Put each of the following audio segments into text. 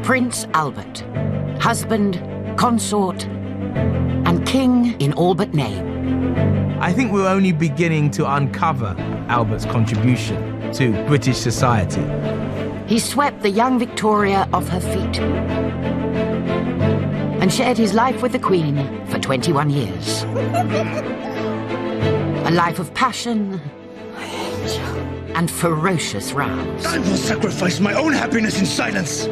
Prince Albert, husband, consort, and king in all but name. I think we're only beginning to uncover Albert's contribution to British society. He swept the young Victoria off her feet and shared his life with the Queen for 21 years. A life of passion and ferocious rows. I will sacrifice my own happiness in silence,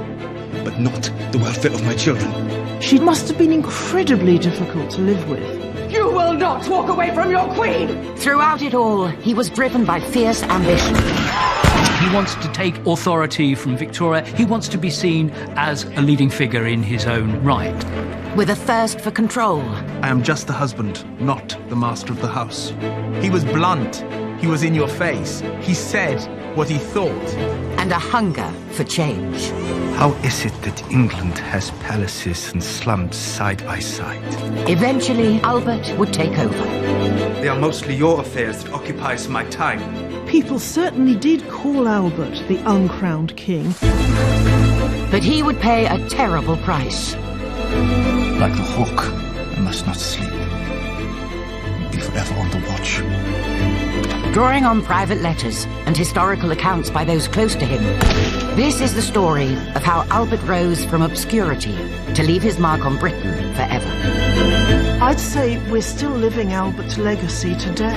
but not the welfare of my children. She must have been incredibly difficult to live with. You will not walk away from your queen! Throughout it all, he was driven by fierce ambition. He wants to take authority from Victoria. He wants to be seen as a leading figure in his own right. With a thirst for control. I am just the husband, not the master of the house. He was blunt. He was in your face. He said what he thought. And a hunger for change. How is it that England has palaces and slums side by side? Eventually, Albert would take over. They are mostly your affairs that occupies my time. People certainly did call Albert the uncrowned king. But he would pay a terrible price. Like the hawk, I must not sleep. Be forever on the watch. Drawing on private letters and historical accounts by those close to him, this is the story of how Albert rose from obscurity to leave his mark on Britain forever. I'd say we're still living Albert's legacy today.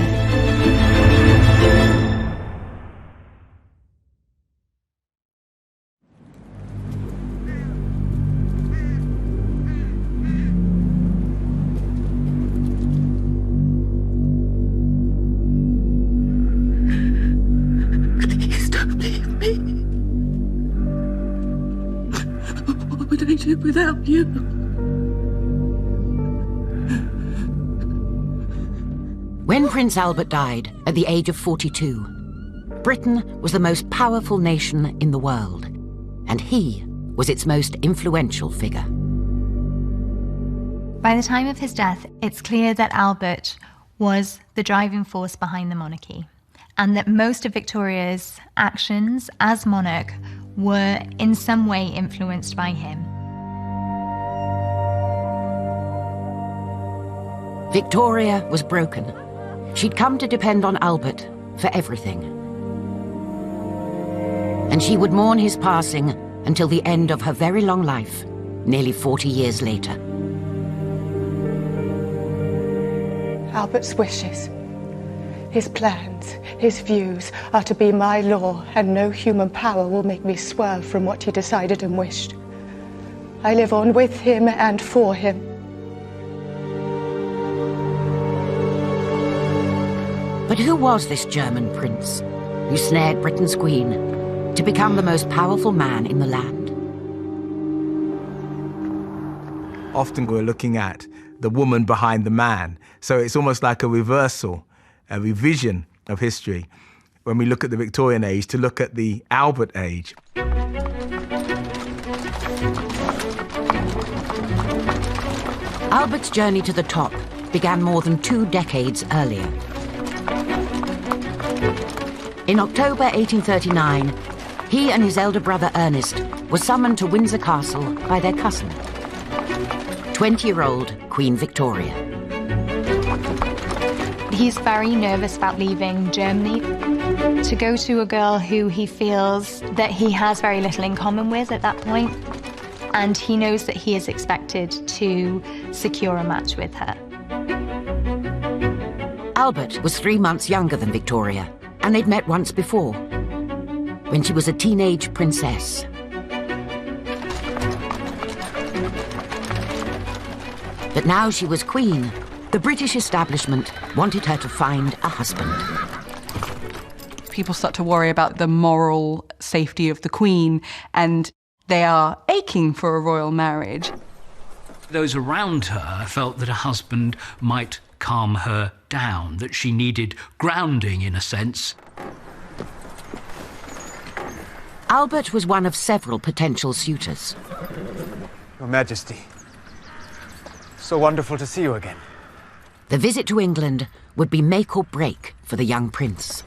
Without you. When Prince Albert died at the age of 42, Britain was the most powerful nation in the world, and he was its most influential figure. By the time of his death, it's clear that Albert was the driving force behind the monarchy, and that most of Victoria's actions as monarch were in some way influenced by him. Victoria was broken. She'd come to depend on Albert for everything. And she would mourn his passing until the end of her very long life, nearly 40 years later. Albert's wishes, his plans, his views are to be my law, and no human power will make me swerve from what he decided and wished. I live on with him and for him. But who was this German prince who snared Britain's queen to become the most powerful man in the land? Often we're looking at the woman behind the man. So it's almost like a reversal, a revision of history when we look at the Victorian age to look at the Albert age. Albert's journey to the top began more than 2 decades earlier. In October 1839, he and his elder brother Ernest were summoned to Windsor Castle by their cousin, 20-year-old Queen Victoria. He's very nervous about leaving Germany to go to a girl who he feels that he has very little in common with at that point, and he knows that he is expected to secure a match with her. Albert was 3 months younger than Victoria, and they'd met once before, when she was a teenage princess. But now she was queen. The British establishment wanted her to find a husband. People start to worry about the moral safety of the Queen, and they are aching for a royal marriage. Those around her felt that a husband might calm her down, that she needed grounding in a sense. Albert was one of several potential suitors. Your Majesty, so wonderful to see you again. The visit to England would be make or break for the young prince.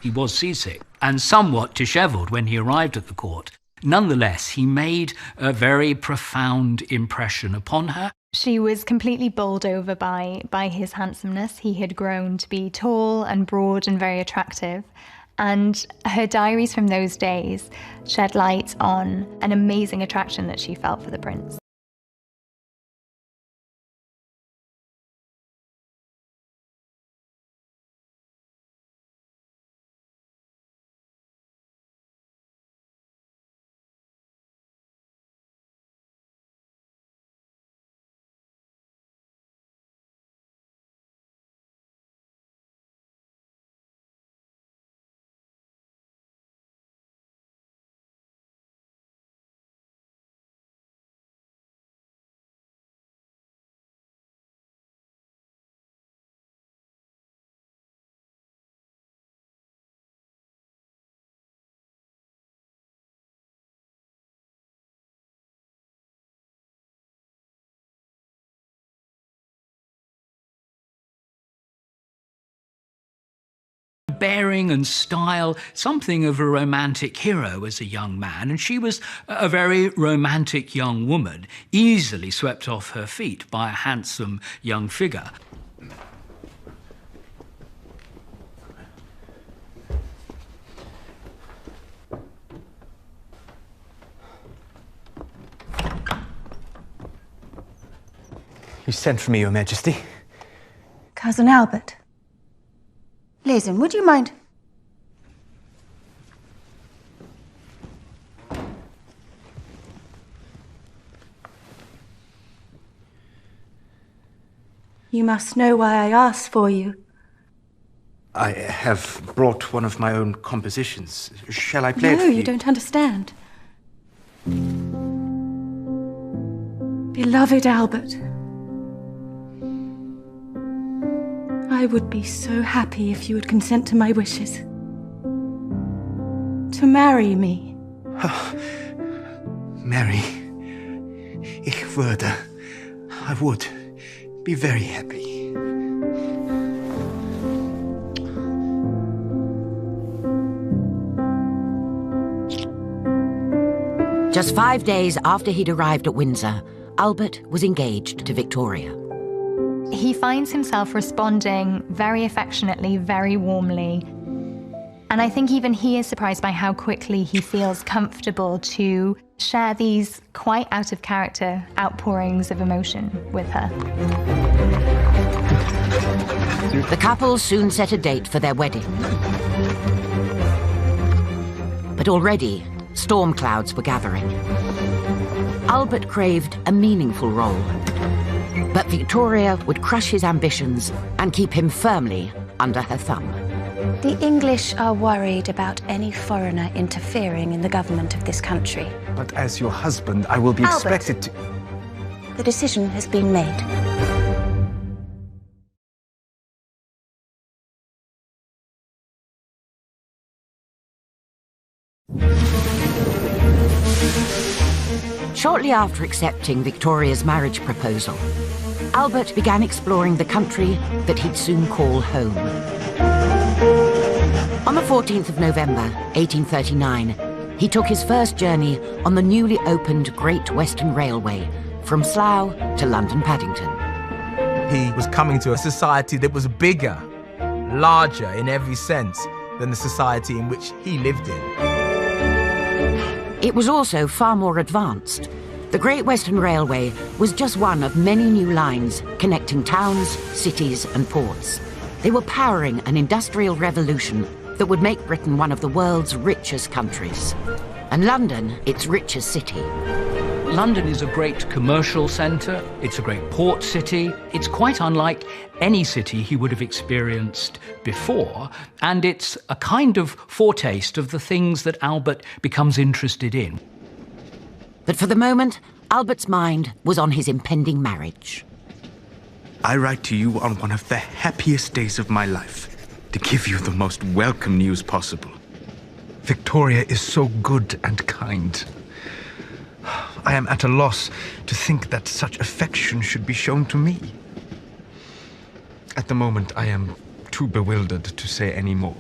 He was seasick and somewhat dishevelled when he arrived at the court. Nonetheless, he made a very profound impression upon her. She was completely bowled over by his handsomeness. He had grown to be tall and broad and very attractive. And her diaries from those days shed light on an amazing attraction that she felt for the prince. Bearing and style, something of a romantic hero as a young man, and she was a very romantic young woman, easily swept off her feet by a handsome young figure. You sent for me, Your Majesty. Cousin Albert. Listen, would you mind? You must know why I asked for you. I have brought one of my own compositions. Shall I play it for No, you? you don't understand. Beloved Albert, I would be so happy if you would consent to my wishes. To marry me. Mary, ich würde. I would be very happy. Just 5 days after he'd arrived at Windsor, Albert was engaged to Victoria. He finds himself responding very affectionately, very warmly. And I think even he is surprised by how quickly he feels comfortable to share these quite out of character outpourings of emotion with her. The couple soon set a date for their wedding. But already, storm clouds were gathering. Albert craved a meaningful role. But Victoria would crush his ambitions and keep him firmly under her thumb. The English are worried about any foreigner interfering in the government of this country. But as your husband, I will be Albert. expected to... The decision has been made. Shortly after accepting Victoria's marriage proposal, Albert began exploring the country that he'd soon call home. On the 14th of November, 1839, he took his first journey on the newly opened Great Western Railway from Slough to London Paddington. He was coming to a society that was bigger, larger in every sense than the society in which he lived in. It was also far more advanced. The Great Western Railway was just one of many new lines connecting towns, cities and ports. They were powering an industrial revolution that would make Britain one of the world's richest countries, and London its richest city. London is a great commercial centre, it's a great port city, it's quite unlike any city he would have experienced before, and it's a kind of foretaste of the things that Albert becomes interested in. But for the moment, Albert's mind was on his impending marriage. I write to you on one of the happiest days of my life, to give you the most welcome news possible. Victoria is so good and kind. I am at a loss to think that such affection should be shown to me. At the moment, I am too bewildered to say any more,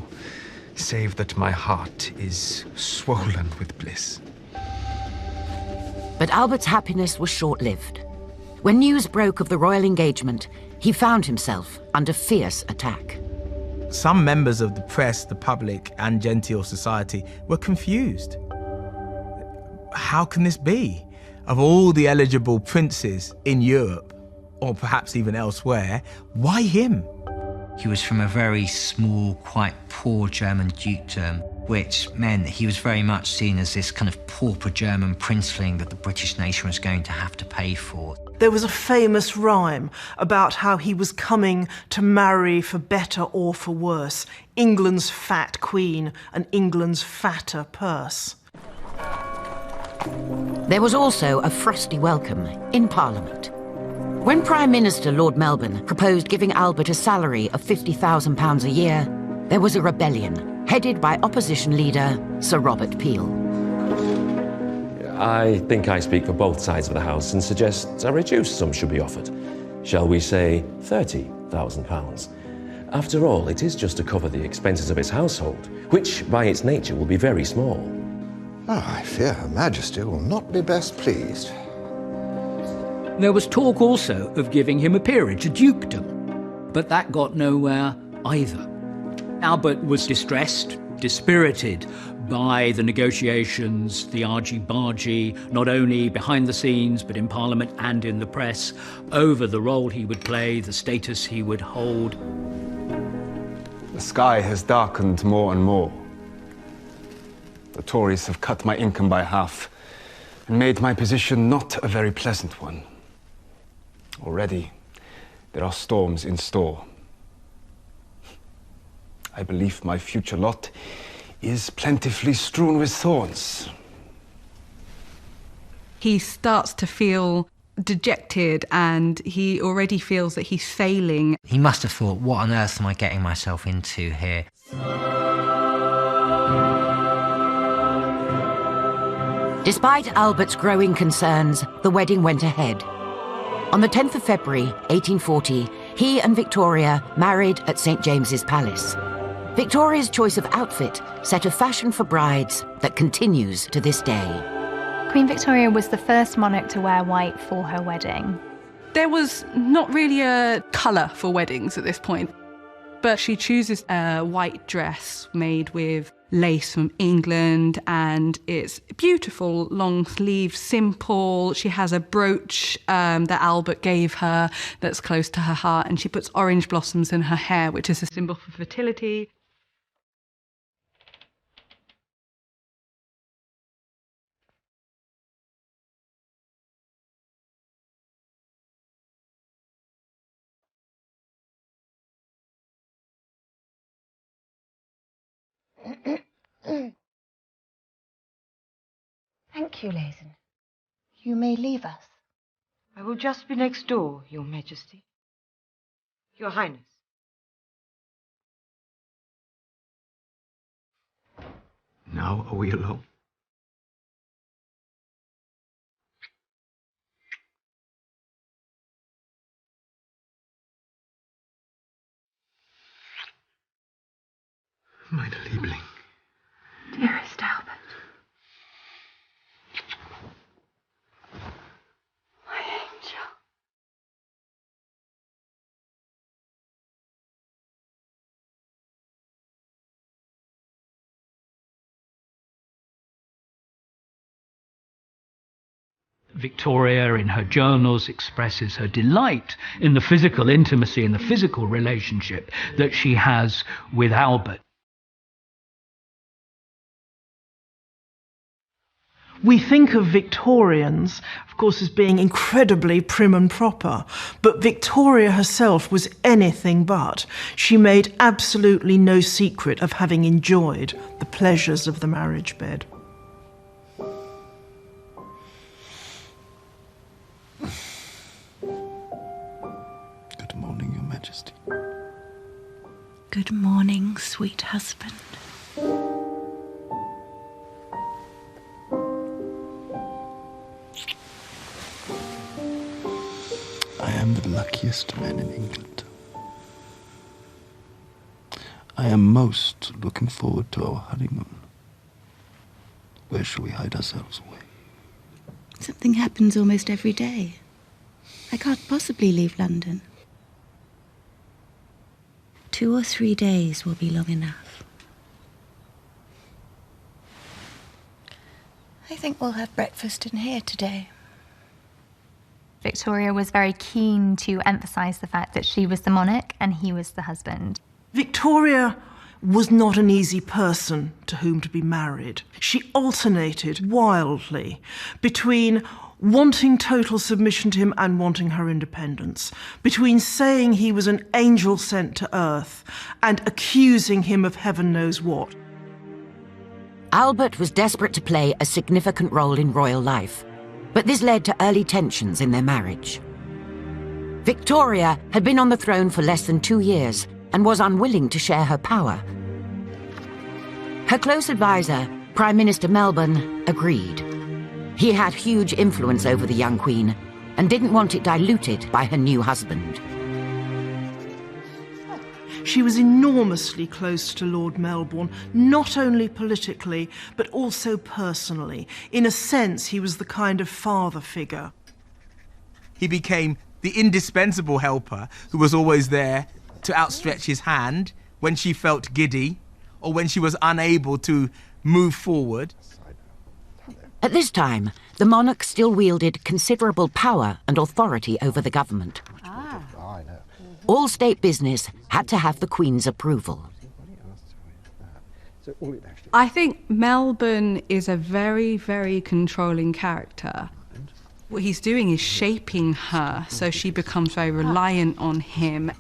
save that my heart is swollen with bliss. But Albert's happiness was short-lived. When news broke of the royal engagement, he found himself under fierce attack. Some members of the press, the public, and genteel society were confused. How can this be? Of all the eligible princes in Europe, or perhaps even elsewhere, why him? He was from a very small, quite poor German dukedom, which meant he was very much seen as this kind of pauper German princeling that the British nation was going to have to pay for. There was a famous rhyme about how he was coming to marry for better or for worse, England's fat queen and England's fatter purse. There was also a frosty welcome in Parliament. When Prime Minister Lord Melbourne proposed giving Albert a salary of £50,000 a year, there was a rebellion, headed by opposition leader Sir Robert Peel. I think I speak for both sides of the House and suggest a reduced sum should be offered. Shall we say £30,000? After all, it is just to cover the expenses of his household, which by its nature will be very small. Oh, I fear Her Majesty will not be best pleased. There was talk also of giving him a peerage, a dukedom, but that got nowhere either. Albert was distressed, dispirited by the negotiations, the argy-bargy, not only behind the scenes, but in Parliament and in the press, over the role he would play, the status he would hold. The sky has darkened more and more. The Tories have cut my income by half and made my position not a very pleasant one. Already, there are storms in store. I believe my future lot is plentifully strewn with thorns. He starts to feel dejected and he already feels that he's failing. He must have thought, what on earth am I getting myself into here? Despite Albert's growing concerns, the wedding went ahead. On the 10th of February, 1840, he and Victoria married at St. James's Palace. Victoria's choice of outfit set a fashion for brides that continues to this day. Queen Victoria was the first monarch to wear white for her wedding. There was not really a colour for weddings at this point, but she chooses a white dress made with lace from England, and it's beautiful, long-sleeved, simple. She has a brooch that Albert gave her that's close to her heart, and she puts orange blossoms in her hair, which is a symbol for fertility. Thank you, Lazen. You may leave us. I will just be next door, Your Majesty. Your Highness. Now are we alone? Meine Liebling. Dearest Albert. My angel. Victoria, in her journals, expresses her delight in the physical intimacy and the physical relationship that she has with Albert. We think of Victorians, of course, as being incredibly prim and proper, but Victoria herself was anything but. She made absolutely no secret of having enjoyed the pleasures of the marriage bed. Good morning, Your Majesty. Good morning, sweet husband. I am the luckiest man in England. I am most looking forward to our honeymoon. Where shall we hide ourselves away? Something happens almost every day. I can't possibly leave London. 2 or 3 days will be long enough. I think we'll have breakfast in here today. Victoria was very keen to emphasize the fact that she was the monarch and he was the husband. Victoria was not an easy person to whom to be married. She alternated wildly between wanting total submission to him and wanting her independence, between saying he was an angel sent to earth and accusing him of heaven knows what. Albert was desperate to play a significant role in royal life, but this led to early tensions in their marriage. Victoria had been on the throne for less than 2 years and was unwilling to share her power. Her close advisor, Prime Minister Melbourne, agreed. He had huge influence over the young queen and didn't want it diluted by her new husband. She was enormously close to Lord Melbourne, not only politically, but also personally. In a sense, he was the kind of father figure. He became the indispensable helper who was always there to outstretch his hand when she felt giddy or when she was unable to move forward. At this time, the monarch still wielded considerable power and authority over the government. All state business had to have the Queen's approval. I think Melbourne is a very, very controlling character. What he's doing is shaping her so she becomes very reliant on him.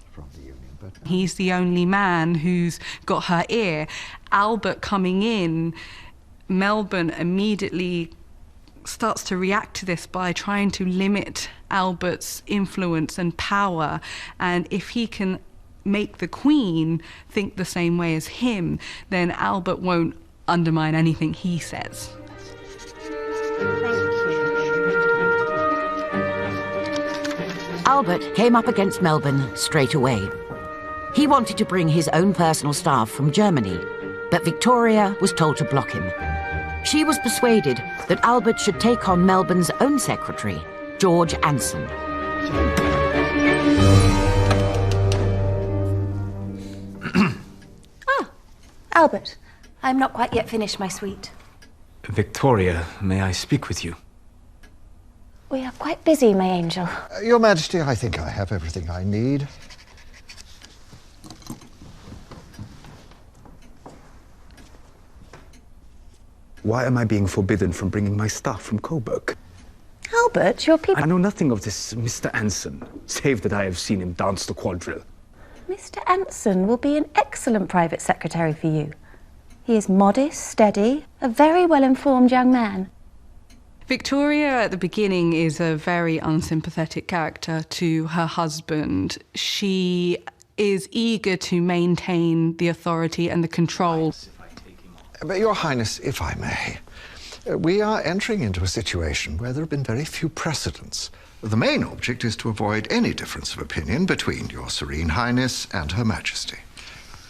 He's the only man who's got her ear. Albert coming in, Melbourne immediately starts to react to this by trying to limit Albert's influence and power. And if he can make the Queen think the same way as him, then Albert won't undermine anything he says. Albert came up against Melbourne straight away. He wanted to bring his own personal staff from Germany, but Victoria was told to block him. She was persuaded that Albert should take on Melbourne's own secretary, George Anson. Albert, I'm not quite yet finished my suite. Victoria, may I speak with you? We are quite busy, my angel. Your Majesty, I think I have everything I need. Why am I being forbidden from bringing my staff from Coburg? Albert, your people... I know nothing of this Mr. Anson, save that I have seen him dance the quadrille. Mr. Anson will be an excellent private secretary for you. He is modest, steady, a very well-informed young man. Victoria at the beginning is a very unsympathetic character to her husband. She is eager to maintain the authority and the control. But Your Highness, if I may, we are entering into a situation where there have been very few precedents. The main object is to avoid any difference of opinion between Your Serene Highness and Her Majesty.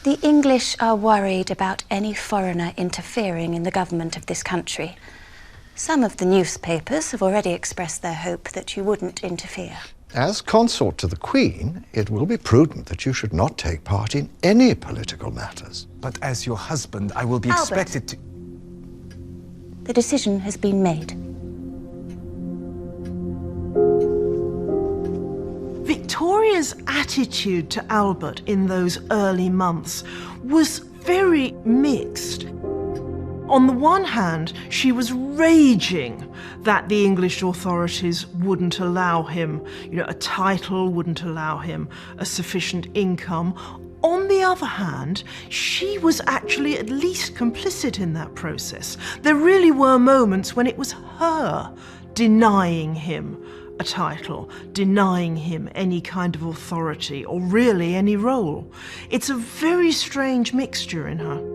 The English are worried about any foreigner interfering in the government of this country. Some of the newspapers have already expressed their hope that you wouldn't interfere. As consort to the Queen, it will be prudent that you should not take part in any political matters. But as your husband, I will be Albert, expected to... The decision has been made. Victoria's attitude to Albert in those early months was very mixed. On the one hand, she was raging that the English authorities wouldn't allow him, a title, wouldn't allow him a sufficient income. On the other hand, she was actually at least complicit in that process. There really were moments when it was her denying him a title, denying him any kind of authority or really any role. It's a very strange mixture in her.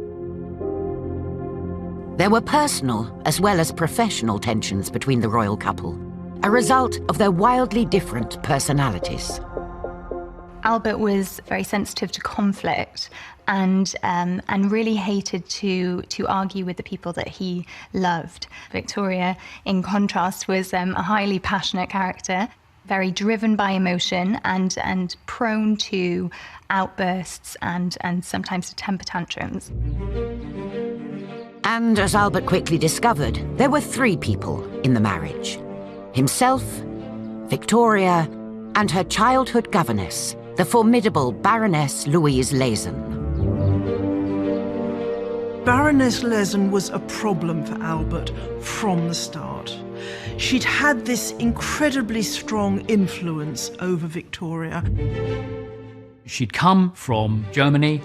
There were personal as well as professional tensions between the royal couple, a result of their wildly different personalities. Albert was very sensitive to conflict and really hated to argue with the people that he loved. Victoria, in contrast, was a highly passionate character, very driven by emotion and prone to outbursts and sometimes to temper tantrums. And as Albert quickly discovered, there were 3 people in the marriage: himself, Victoria, and her childhood governess, the formidable Baroness Louise Leysen. Baroness Leysen was a problem for Albert from the start. She'd had this incredibly strong influence over Victoria. She'd come from Germany.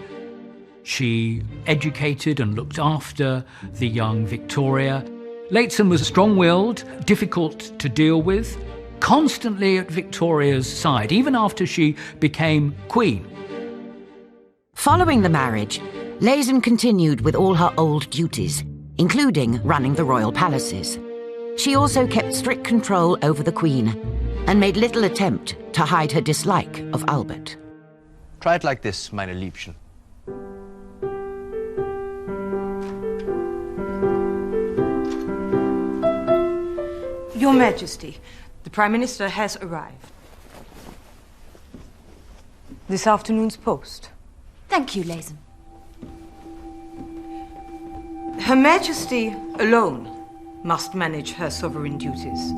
She educated and looked after the young Victoria. Lehzen was strong-willed, difficult to deal with, constantly at Victoria's side, even after she became queen. Following the marriage, Leysen continued with all her old duties, including running the royal palaces. She also kept strict control over the Queen and made little attempt to hide her dislike of Albert. Try it like this, meine Liebchen. Your Majesty, the Prime Minister has arrived. This afternoon's post. Thank you, Leysen. Her Majesty alone must manage her sovereign duties.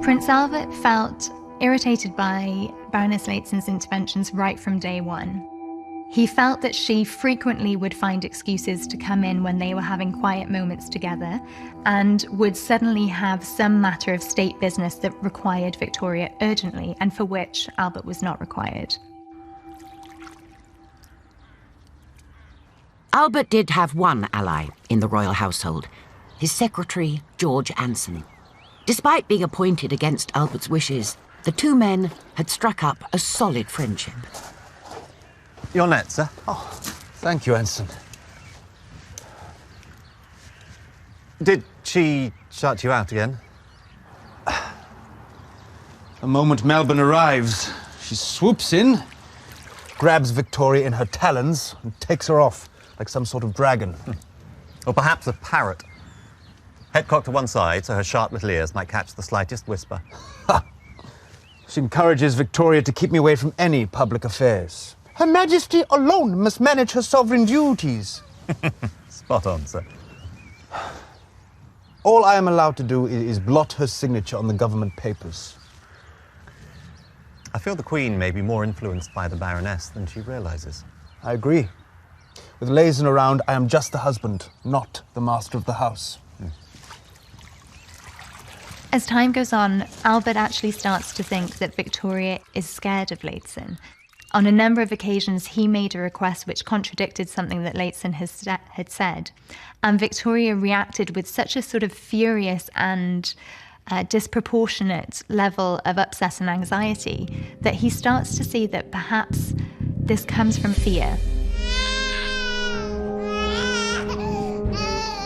Prince Albert felt irritated by Baroness Lehzen's interventions right from day one. He felt that she frequently would find excuses to come in when they were having quiet moments together and would suddenly have some matter of state business that required Victoria urgently and for which Albert was not required. Albert did have one ally in the royal household, his secretary, George Anson. Despite being appointed against Albert's wishes, the 2 men had struck up a solid friendship. Your net, sir. Oh, thank you, Anson. Did she shut you out again? The moment Melbourne arrives, she swoops in, grabs Victoria in her talons, and takes her off like some sort of dragon. Or perhaps a parrot. Head cocked to one side so her sharp little ears might catch the slightest whisper. She encourages Victoria to keep me away from any public affairs. Her Majesty alone must manage her sovereign duties. Spot on, sir. All I am allowed to do is blot her signature on the government papers. I feel the Queen may be more influenced by the Baroness than she realizes. I agree. With Leysen around, I am just the husband, not the master of the house. As time goes on, Albert actually starts to think that Victoria is scared of Lehzen. On a number of occasions, he made a request which contradicted something that Lehzen had said. And Victoria reacted with such a sort of furious and disproportionate level of upset and anxiety that he starts to see that perhaps this comes from fear.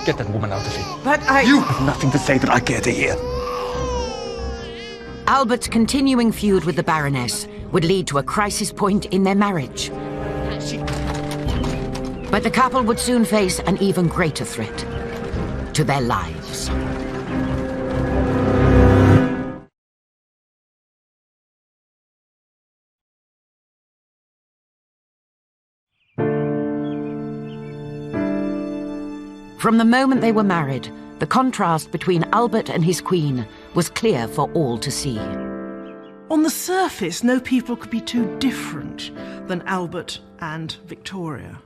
Get that woman out of here. But You have nothing to say that I care to hear. Albert's continuing feud with the Baroness would lead to a crisis point in their marriage. But the couple would soon face an even greater threat to their lives. From the moment they were married, the contrast between Albert and his queen was clear for all to see. On the surface, no people could be too different than Albert and Victoria.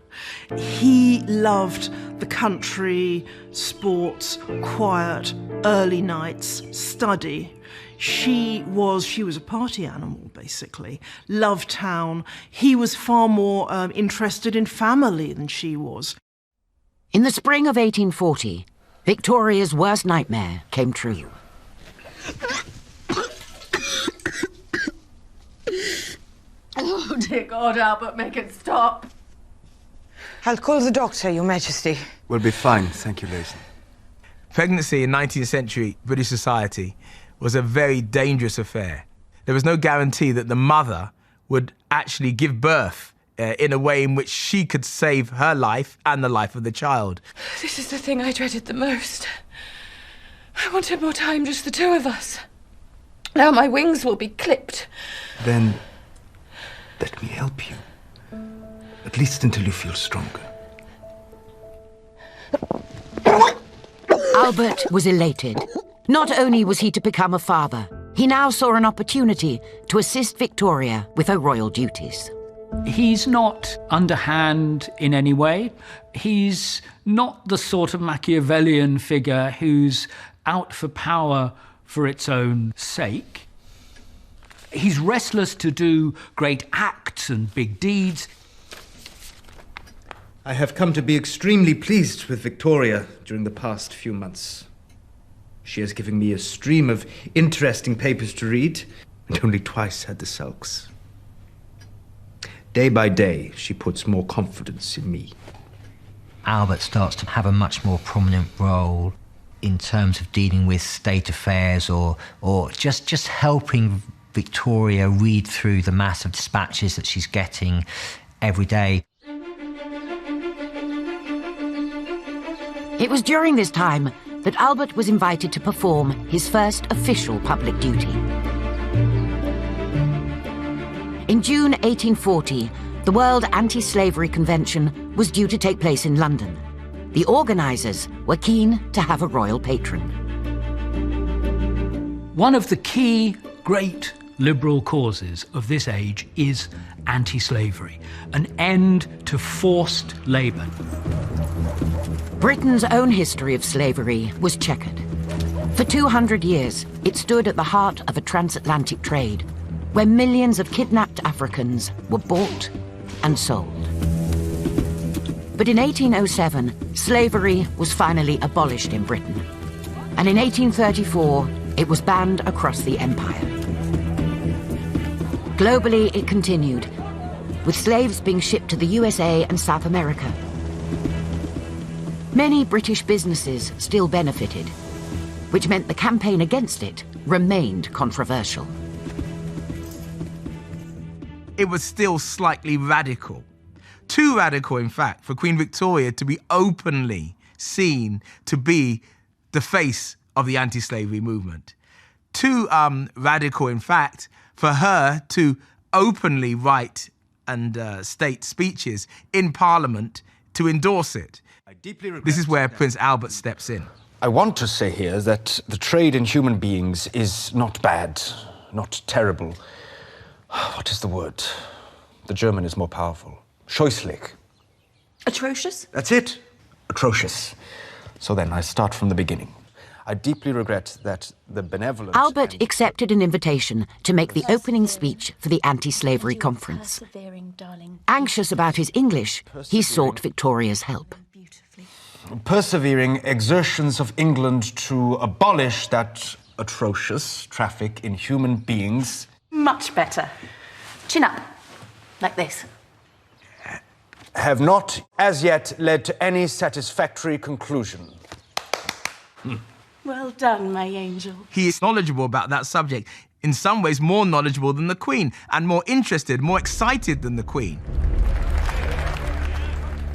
He loved the country, sports, quiet, early nights, study. She was a party animal, basically. Loved town. He was far more interested in family than she was. In the spring of 1840, Victoria's worst nightmare came true. oh, dear God, Albert, make it stop. I'll call the doctor, Your Majesty. We'll be fine, thank you, Leysen. Pregnancy in 19th century British society was a very dangerous affair. there was no guarantee that the mother would actually give birth in a way in which she could save her life and the life of the child. This is the thing I dreaded the most. I wanted more time, just the two of us. Now my wings will be clipped. Then let me help you. At least until you feel stronger. Albert was elated. Not only was he to become a father, he now saw an opportunity to assist Victoria with her royal duties. He's not underhand in any way. He's not the sort of Machiavellian figure who's out for power for its own sake. He's restless to do great acts and big deeds. I have come to be extremely pleased with Victoria during the past few months. She has given me a stream of interesting papers to read, and only twice had the sulks. Day by day, she puts more confidence in me. Albert starts to have a much more prominent role in terms of dealing with state affairs or just helping Victoria read through the massive dispatches that she's getting every day. It was during this time that Albert was invited to perform his first official public duty. In June 1840, the World Anti-Slavery Convention was due to take place in London. The organisers were keen to have a royal patron. One of the key great liberal causes of this age is anti-slavery, an end to forced labour. Britain's own history of slavery was checkered. For 200 years, it stood at the heart of a transatlantic trade, where millions of kidnapped Africans were bought and sold. But in 1807, slavery was finally abolished in Britain. And in 1834, it was banned across the empire. Globally, it continued, with slaves being shipped to the USA and South America. Many British businesses still benefited, which meant the campaign against it remained controversial. It was still slightly radical. Too radical, in fact, for Queen Victoria to be openly seen to be the face of the anti-slavery movement. Too radical, in fact, for her to openly write and state speeches in Parliament to endorse it. This is where Prince Albert steps in. I want to say here that the trade in human beings is not bad, not terrible. What is the word? The German is more powerful. Scheußlich. Atrocious? That's it. Atrocious. So then, I start from the beginning. I deeply regret that the benevolent... Albert accepted an invitation to make the opening speech for the anti-slavery conference. Anxious about his English, he sought Victoria's help. Persevering exertions of England to abolish that atrocious traffic in human beings... Much better. Chin up. Like this. ...have not as yet led to any satisfactory conclusion. Well done, my angel. He is knowledgeable about that subject, in some ways more knowledgeable than the Queen, and more interested, more excited than the Queen.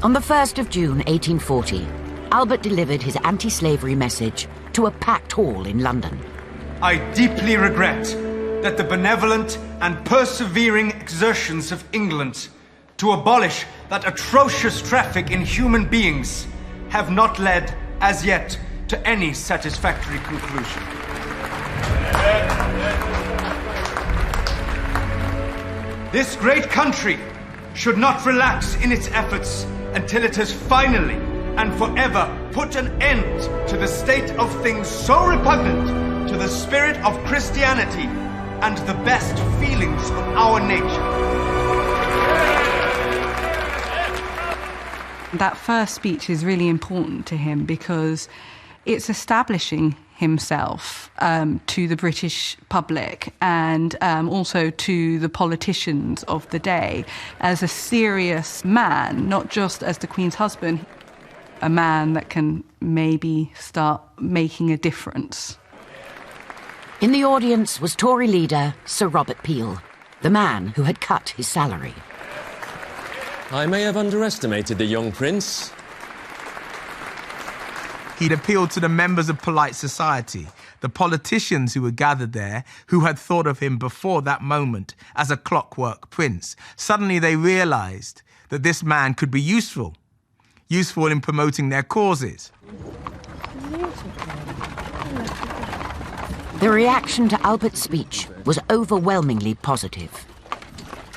On the 1st of June 1840, Albert delivered his anti-slavery message to a packed hall in London. I deeply regret that the benevolent and persevering exertions of England to abolish that atrocious traffic in human beings have not led, as yet, to any satisfactory conclusion. This great country should not relax in its efforts until it has finally and forever put an end to the state of things so repugnant to the spirit of Christianity and the best feelings of our nature. That first speech is really important to him because it's establishing himself to the British public and also to the politicians of the day as a serious man, not just as the Queen's husband, a man that can maybe start making a difference. In the audience was Tory leader Sir Robert Peel, the man who had cut his salary. I may have underestimated the young prince. He'd appealed to the members of polite society, the politicians who were gathered there, who had thought of him before that moment as a clockwork prince. Suddenly they realized that this man could be useful in promoting their causes. The reaction to Albert's speech was overwhelmingly positive.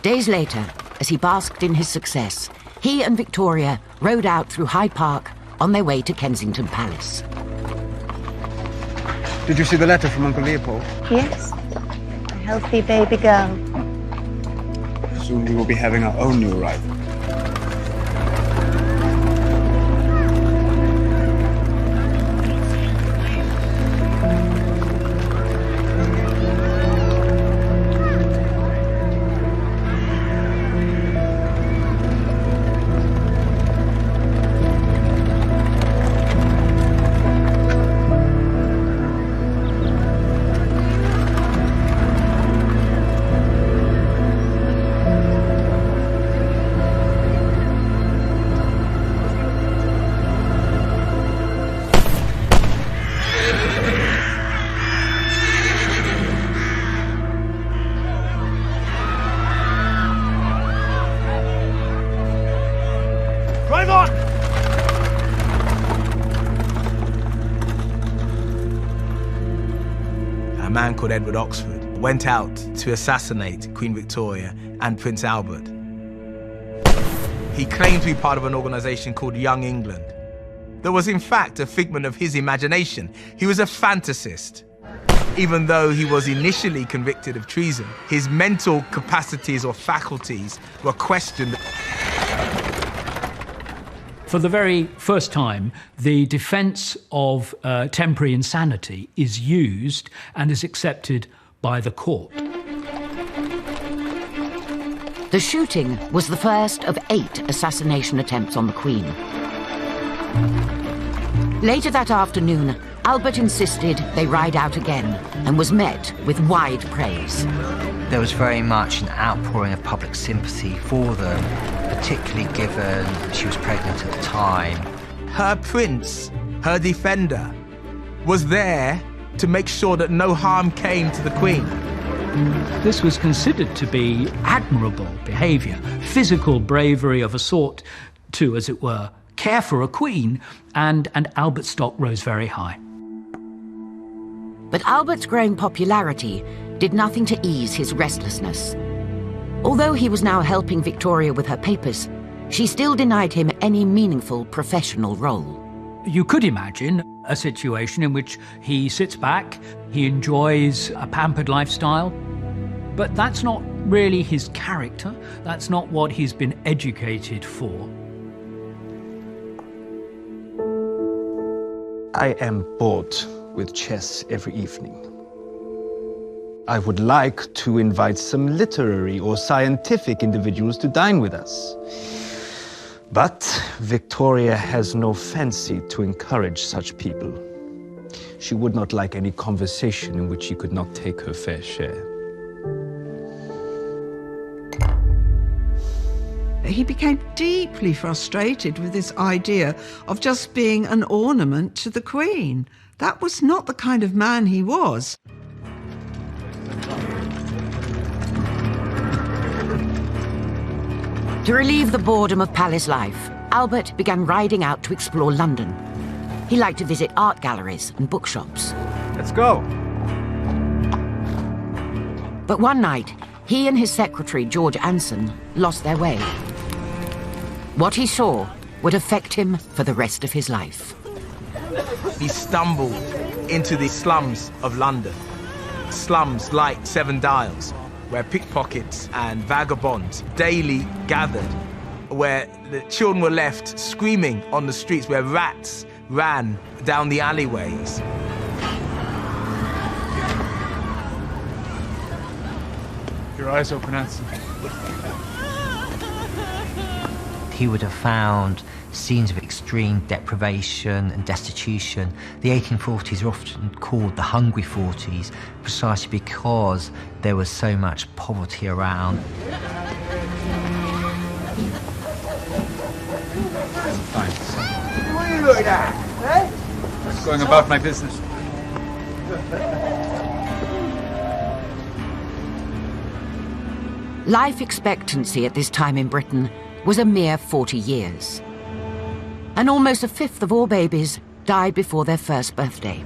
Days later, as he basked in his success, he and Victoria rode out through Hyde Park on their way to Kensington Palace. Did you see the letter from Uncle Leopold? Yes. A healthy baby girl. Soon we will be having our own new arrival. A man called Edward Oxford went out to assassinate Queen Victoria and Prince Albert. He claimed to be part of an organization called Young England. That was in fact a figment of his imagination. He was a fantasist. Even though he was initially convicted of treason, his mental capacities or faculties were questioned. For the very first time, the defense of temporary insanity is used and is accepted by the court. The shooting was the first of 8 assassination attempts on the Queen. Later that afternoon, Albert insisted they ride out again and was met with wide praise. There was very much an outpouring of public sympathy for them, particularly given she was pregnant at the time. Her prince, her defender, was there to make sure that no harm came to the Queen. This was considered to be admirable behaviour, physical bravery of a sort to, as it were, care for a queen, and Albert's stock rose very high. But Albert's growing popularity did nothing to ease his restlessness. Although he was now helping Victoria with her papers, she still denied him any meaningful professional role. You could imagine a situation in which he sits back, he enjoys a pampered lifestyle, but that's not really his character, that's not what he's been educated for. I am bored with chess every evening. I would like to invite some literary or scientific individuals to dine with us. But Victoria has no fancy to encourage such people. She would not like any conversation in which she could not take her fair share. He became deeply frustrated with this idea of just being an ornament to the Queen. That was not the kind of man he was. To relieve the boredom of palace life, Albert began riding out to explore London. He liked to visit art galleries and bookshops. Let's go. But one night, he and his secretary, George Anson, lost their way. What he saw would affect him for the rest of his life. He stumbled into the slums of London. Slums like Seven Dials, where pickpockets and vagabonds daily gathered, where the children were left screaming on the streets, where rats ran down the alleyways. Your eyes open, Anson. He would have found scenes of extreme extreme deprivation and destitution. The 1840s are often called the Hungry 40s, precisely because there was so much poverty around. What are you looking at? Eh? Just going about my business. Life expectancy at this time in Britain was a mere 40 years. And almost a fifth of all babies died before their first birthday.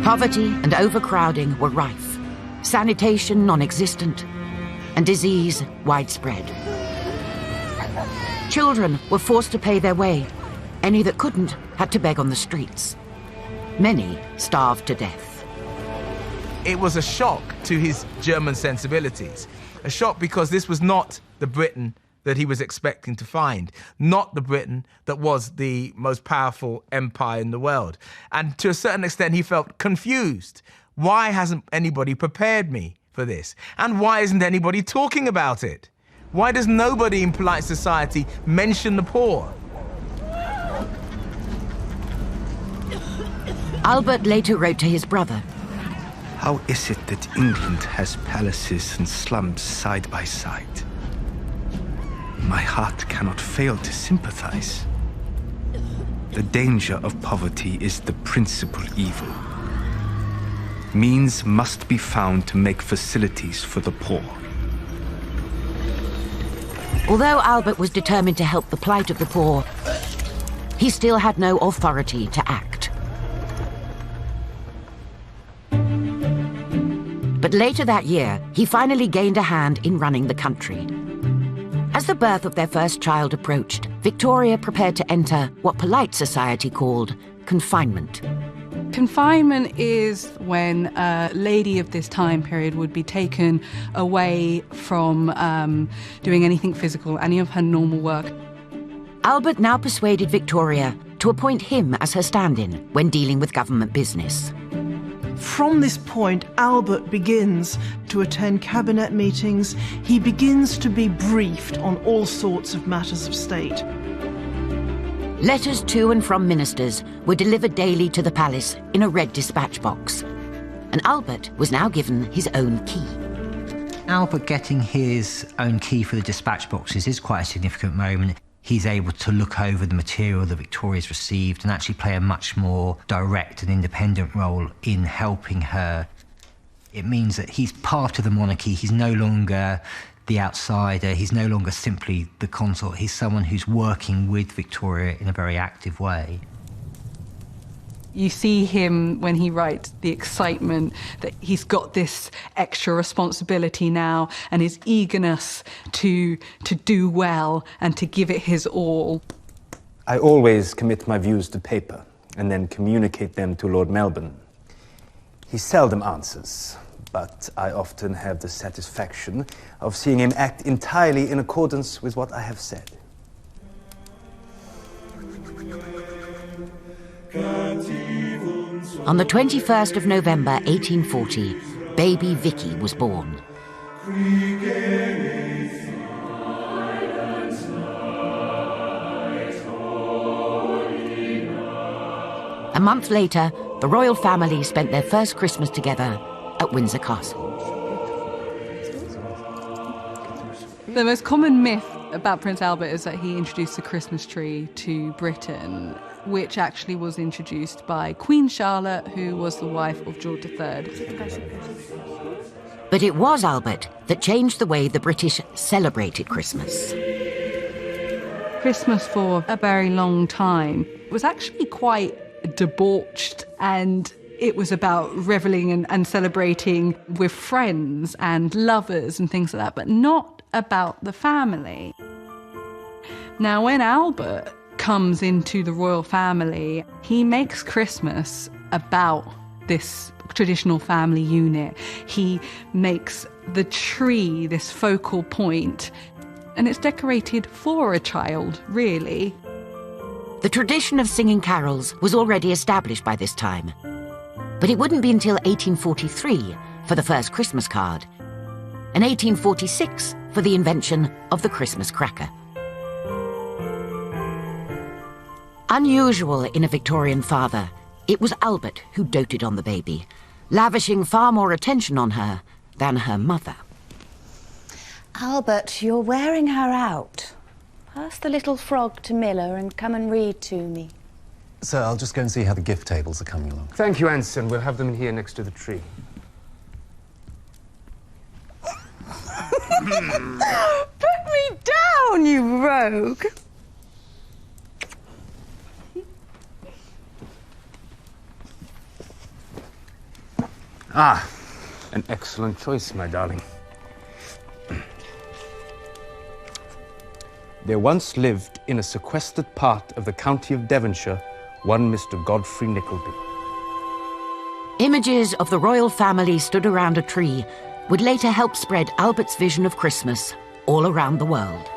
Poverty and overcrowding were rife, sanitation non-existent, and disease widespread. Children were forced to pay their way. Any that couldn't had to beg on the streets. Many starved to death. It was a shock to his German sensibilities. A shock because this was not the Britain that he was expecting to find, not the Britain that was the most powerful empire in the world. And to a certain extent, he felt confused. Why hasn't anybody prepared me for this? And why isn't anybody talking about it? Why does nobody in polite society mention the poor? Albert later wrote to his brother, How is it that England has palaces and slums side by side? My heart cannot fail to sympathize. The danger of poverty is the principal evil. Means must be found to make facilities for the poor. Although Albert was determined to help the plight of the poor, he still had no authority to act. But later that year, he finally gained a hand in running the country. As the birth of their first child approached, Victoria prepared to enter what polite society called confinement. Confinement is when a lady of this time period would be taken away from doing anything physical, any of her normal work. Albert now persuaded Victoria to appoint him as her stand-in when dealing with government business. From this point, Albert begins to attend cabinet meetings. He begins to be briefed on all sorts of matters of state. Letters to and from ministers were delivered daily to the palace in a red dispatch box. And Albert was now given his own key. Albert getting his own key for the dispatch boxes is quite a significant moment. He's able to look over the material that Victoria's received and actually play a much more direct and independent role in helping her. It means that he's part of the monarchy. He's no longer the outsider. He's no longer simply the consort. He's someone who's working with Victoria in a very active way. You see him when he writes the excitement that he's got this extra responsibility now and his eagerness to do well and to give it his all. I always commit my views to paper and then communicate them to Lord Melbourne. He seldom answers, but I often have the satisfaction of seeing him act entirely in accordance with what I have said. On the 21st of November 1840, baby Vicky was born. A month later, the royal family spent their first Christmas together at Windsor Castle. The most common myth about Prince Albert is that he introduced the Christmas tree to Britain, which actually was introduced by Queen Charlotte, who was the wife of George III. But it was Albert that changed the way the British celebrated Christmas. Christmas for a very long time was actually quite debauched, and it was about reveling and celebrating with friends and lovers and things like that, but not about the family. Now, when Albert comes into the royal family, he makes Christmas about this traditional family unit. He makes the tree this focal point, and it's decorated for a child, really. The tradition of singing carols was already established by this time, but it wouldn't be until 1843 for the first Christmas card, and 1846 for the invention of the Christmas cracker. Unusual in a Victorian father, it was Albert who doted on the baby, lavishing far more attention on her than her mother. Albert, you're wearing her out. Pass the little frog to Miller and come and read to me. Sir, I'll just go and see how the gift tables are coming along. Thank you, Anson. We'll have them in here next to the tree. Put me down, you rogue! Ah, an excellent choice, my darling. There once lived in a sequestered part of the county of Devonshire one Mr. Godfrey Nickleby. Images of the royal family stood around a tree would later help spread Albert's vision of Christmas all around the world.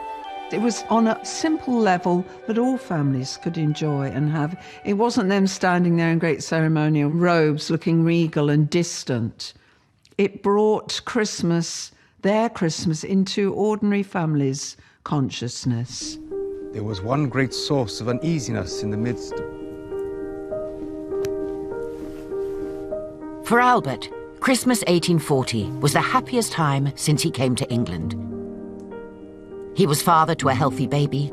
It was on a simple level that all families could enjoy and have. It wasn't them standing there in great ceremonial robes looking regal and distant. It brought Christmas, their Christmas, into ordinary families' consciousness. There was one great source of uneasiness in the midst. For Albert, Christmas 1840 was the happiest time since he came to England. He was father to a healthy baby,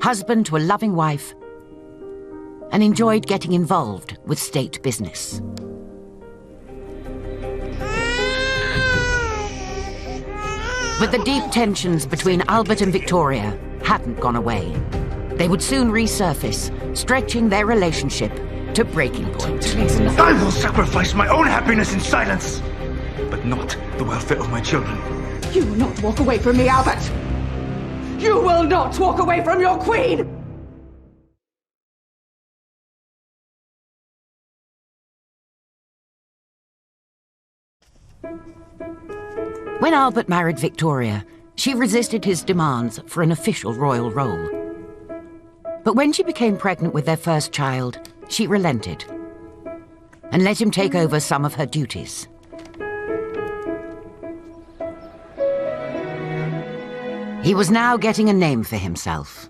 husband to a loving wife, and enjoyed getting involved with state business. But the deep tensions between Albert and Victoria hadn't gone away. They would soon resurface, stretching their relationship to breaking point. I will sacrifice my own happiness in silence, but not the welfare of my children. You will not walk away from me, Albert! You will not walk away from your queen! When Albert married Victoria, she resisted his demands for an official royal role. But when she became pregnant with their first child, she relented and let him take over some of her duties. He was now getting a name for himself.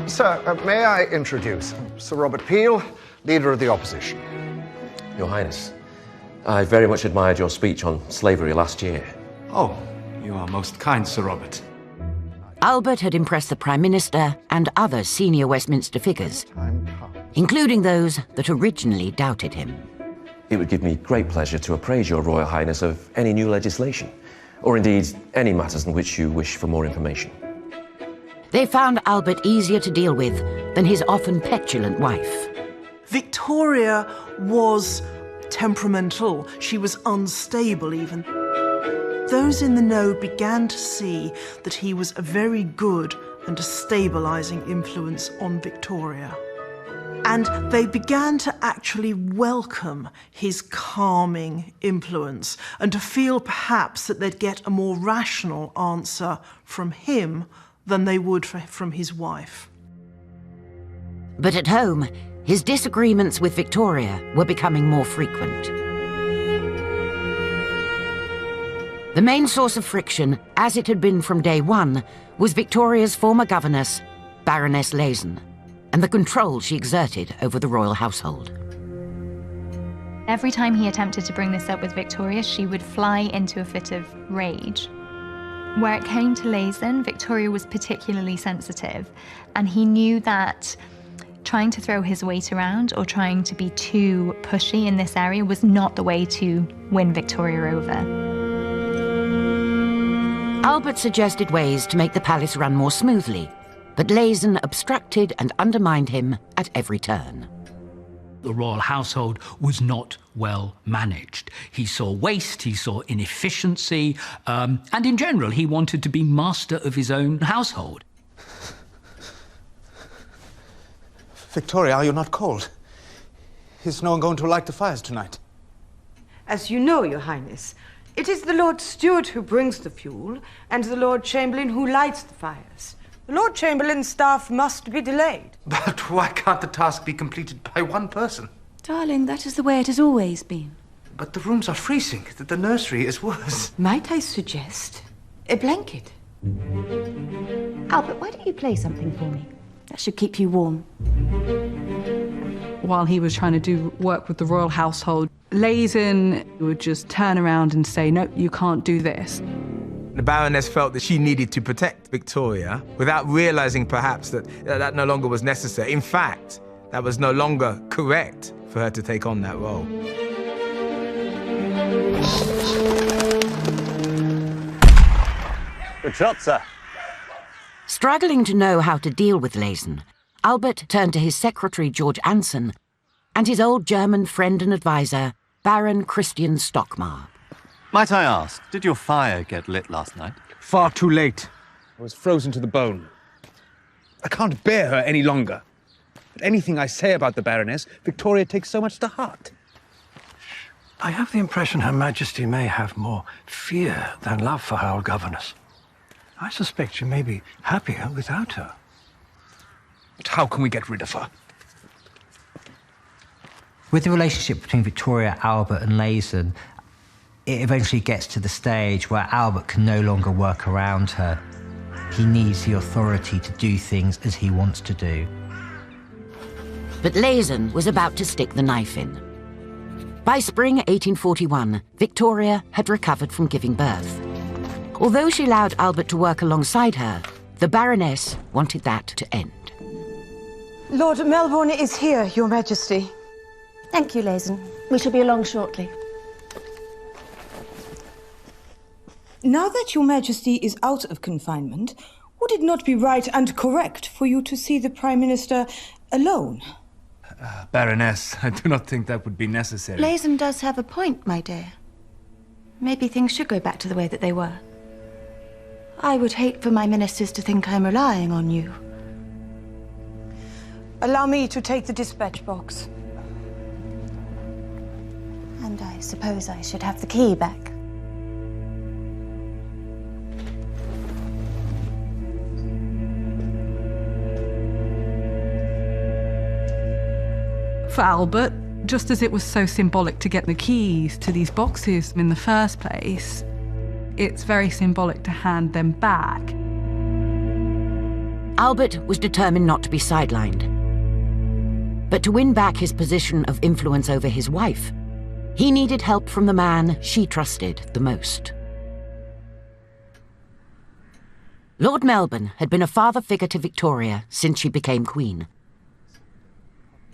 Sir, may I introduce Sir Robert Peel, Leader of the Opposition? Your Highness, I very much admired your speech on slavery last year. Oh, you are most kind, Sir Robert. Albert had impressed the Prime Minister and other senior Westminster figures, including those that originally doubted him. It would give me great pleasure to appraise your Royal Highness of any new legislation, or indeed any matters in which you wish for more information. They found Albert easier to deal with than his often petulant wife. Victoria was temperamental. She was unstable even. Those in the know began to see that he was a very good and a stabilizing influence on Victoria. And they began to actually welcome his calming influence and to feel perhaps that they'd get a more rational answer from him than they would from his wife. But at home, his disagreements with Victoria were becoming more frequent. The main source of friction, as it had been from day one, was Victoria's former governess, Baroness Leyson, and the control she exerted over the royal household. Every time he attempted to bring this up with Victoria, she would fly into a fit of rage. Where it came to Leyson, Victoria was particularly sensitive, and he knew that trying to throw his weight around or trying to be too pushy in this area was not the way to win Victoria over. Albert suggested ways to make the palace run more smoothly, but Leyson obstructed and undermined him at every turn. The royal household was not well managed. He saw waste, he saw inefficiency, and in general, he wanted to be master of his own household. Victoria, are you not cold? Is no one going to light the fires tonight? As you know, Your Highness, it is the Lord Steward who brings the fuel and the Lord Chamberlain who lights the fires. The Lord Chamberlain's staff must be delayed. But why can't the task be completed by one person? Darling, that is the way it has always been. But the rooms are freezing. The nursery is worse. Might I suggest a blanket? Albert, why don't you play something for me? That should keep you warm. While he was trying to do work with the royal household, Leysin would just turn around and say, no, you can't do this. The Baroness felt that she needed to protect Victoria without realizing perhaps that no longer was necessary. In fact, that was no longer correct for her to take on that role. Good shot, sir. Struggling to know how to deal with Leysin, Albert turned to his secretary, George Anson, and his old German friend and advisor, Baron Christian Stockmar. Might I ask, did your fire get lit last night? Far too late. I was frozen to the bone. I can't bear her any longer. But anything I say about the Baroness, Victoria takes so much to heart. I have the impression Her Majesty may have more fear than love for her old governess. I suspect she may be happier without her. But how can we get rid of her? With the relationship between Victoria, Albert and Leysin, it eventually gets to the stage where Albert can no longer work around her. He needs the authority to do things as he wants to do. But Leysin was about to stick the knife in. By spring 1841, Victoria had recovered from giving birth. Although she allowed Albert to work alongside her, the Baroness wanted that to end. Lord Melbourne is here, Your Majesty. Thank you, Leysin. We shall be along shortly. Now that Your Majesty is out of confinement, would it not be right and correct for you to see the Prime Minister alone? Baroness, I do not think that would be necessary. Leysin does have a point, my dear. Maybe things should go back to the way that they were. I would hate for my ministers to think I'm relying on you. Allow me to take the dispatch box. And I suppose I should have the key back. For Albert, just as it was so symbolic to get the keys to these boxes in the first place, it's very symbolic to hand them back. Albert was determined not to be sidelined. But to win back his position of influence over his wife, he needed help from the man she trusted the most. Lord Melbourne had been a father figure to Victoria since she became Queen.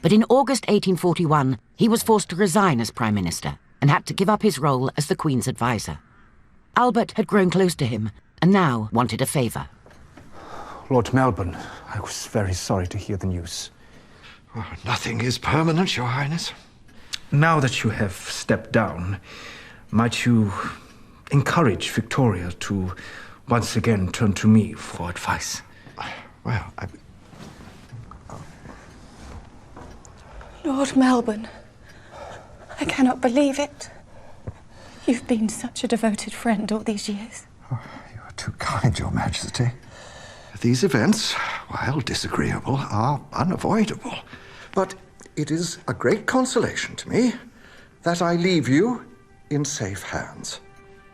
But in August 1841, he was forced to resign as Prime Minister and had to give up his role as the Queen's advisor. Albert had grown close to him and now wanted a favour. Lord Melbourne, I was very sorry to hear the news. Well, nothing is permanent, Your Highness. Now that you have stepped down, might you encourage Victoria to once again turn to me for advice? Well, Lord Melbourne, I cannot believe it. You've been such a devoted friend all these years. You're too kind, Your Majesty. These events, while disagreeable, are unavoidable. But it is a great consolation to me that I leave you in safe hands.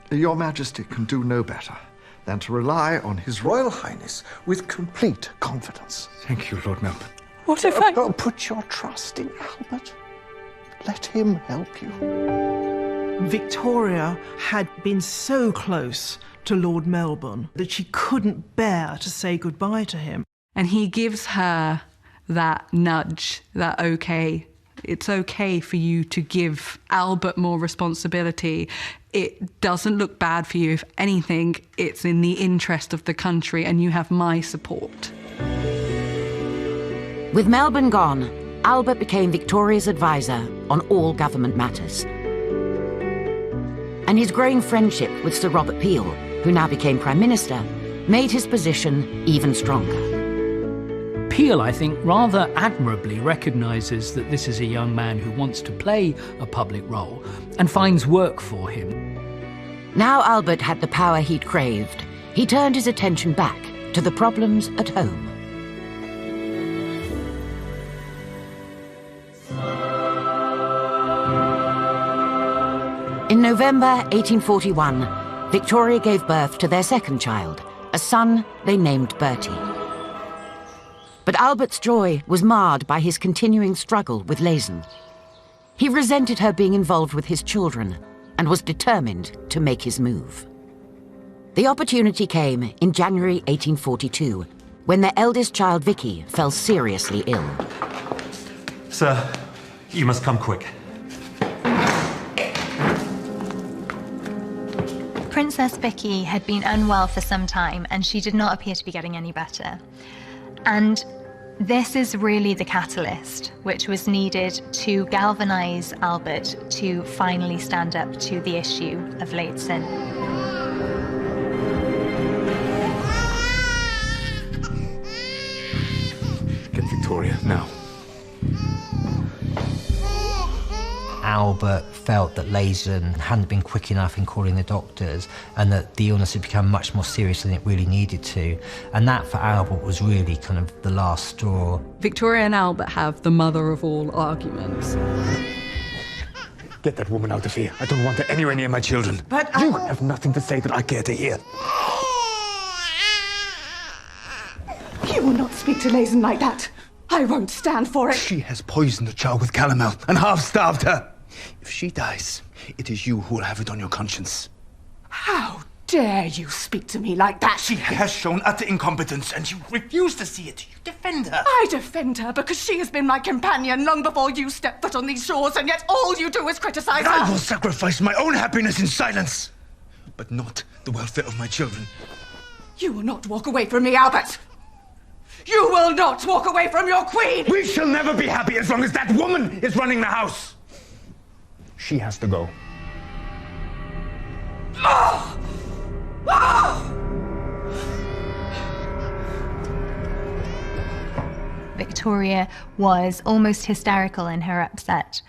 Your Majesty can do no better than to rely on His Royal Highness with complete confidence. Thank you, Lord Melbourne. What if I... Put your trust in Albert. Let him help you. Victoria had been so close to Lord Melbourne that she couldn't bear to say goodbye to him. And he gives her that nudge, that okay, it's okay for you to give Albert more responsibility. It doesn't look bad for you. If anything, it's in the interest of the country and you have my support. With Melbourne gone, Albert became Victoria's advisor on all government matters. And his growing friendship with Sir Robert Peel, who now became Prime Minister, made his position even stronger. Peel, I think, rather admirably recognises that this is a young man who wants to play a public role and finds work for him. Now Albert had the power he'd craved. He turned his attention back to the problems at home. In November 1841, Victoria gave birth to their second child, a son they named Bertie. But Albert's joy was marred by his continuing struggle with Leysen. He resented her being involved with his children and was determined to make his move. The opportunity came in January 1842, when their eldest child, Vicky, fell seriously ill. Sir, you must come quick. Princess Vicky had been unwell for some time, and she did not appear to be getting any better. And this is really the catalyst which was needed to galvanize Albert to finally stand up to the issue of Leysen. Get Victoria, now. Albert felt that Leysen hadn't been quick enough in calling the doctors and that the illness had become much more serious than it really needed to. And that, for Albert, was really kind of the last straw. Victoria and Albert have the mother of all arguments. Get that woman out of here. I don't want her anywhere near my children. But you have nothing to say that I care to hear. You will not speak to Leysen like that. I won't stand for it. She has poisoned the child with calomel and half-starved her. If she dies, it is you who will have it on your conscience. How dare you speak to me like that? She has shown utter incompetence, and you refuse to see it. You defend her. I defend her because she has been my companion long before you stepped foot on these shores, and yet all you do is criticize her. I will sacrifice my own happiness in silence, but not the welfare of my children. You will not walk away from me, Albert. You will not walk away from your queen! We shall never be happy as long as that woman is running the house. She has to go. Oh! Oh! Victoria was almost hysterical in her upset.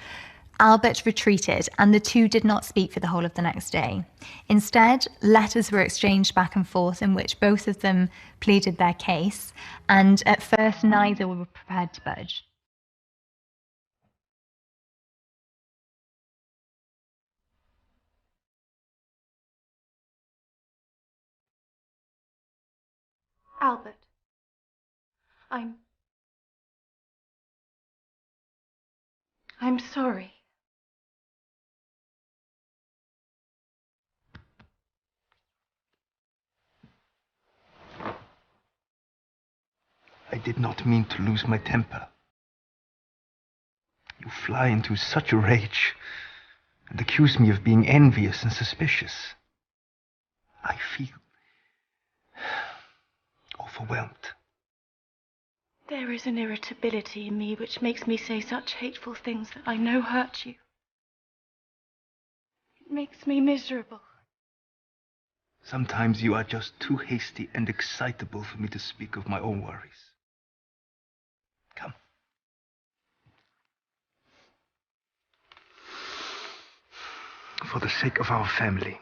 Albert retreated, and the two did not speak for the whole of the next day. Instead, letters were exchanged back and forth in which both of them pleaded their case, and at first neither were prepared to budge. Albert, I'm sorry. I did not mean to lose my temper. You fly into such a rage and accuse me of being envious and suspicious. I feel overwhelmed. There is an irritability in me which makes me say such hateful things that I know hurt you. It makes me miserable. Sometimes you are just too hasty and excitable for me to speak of my own worries. Come. For the sake of our family,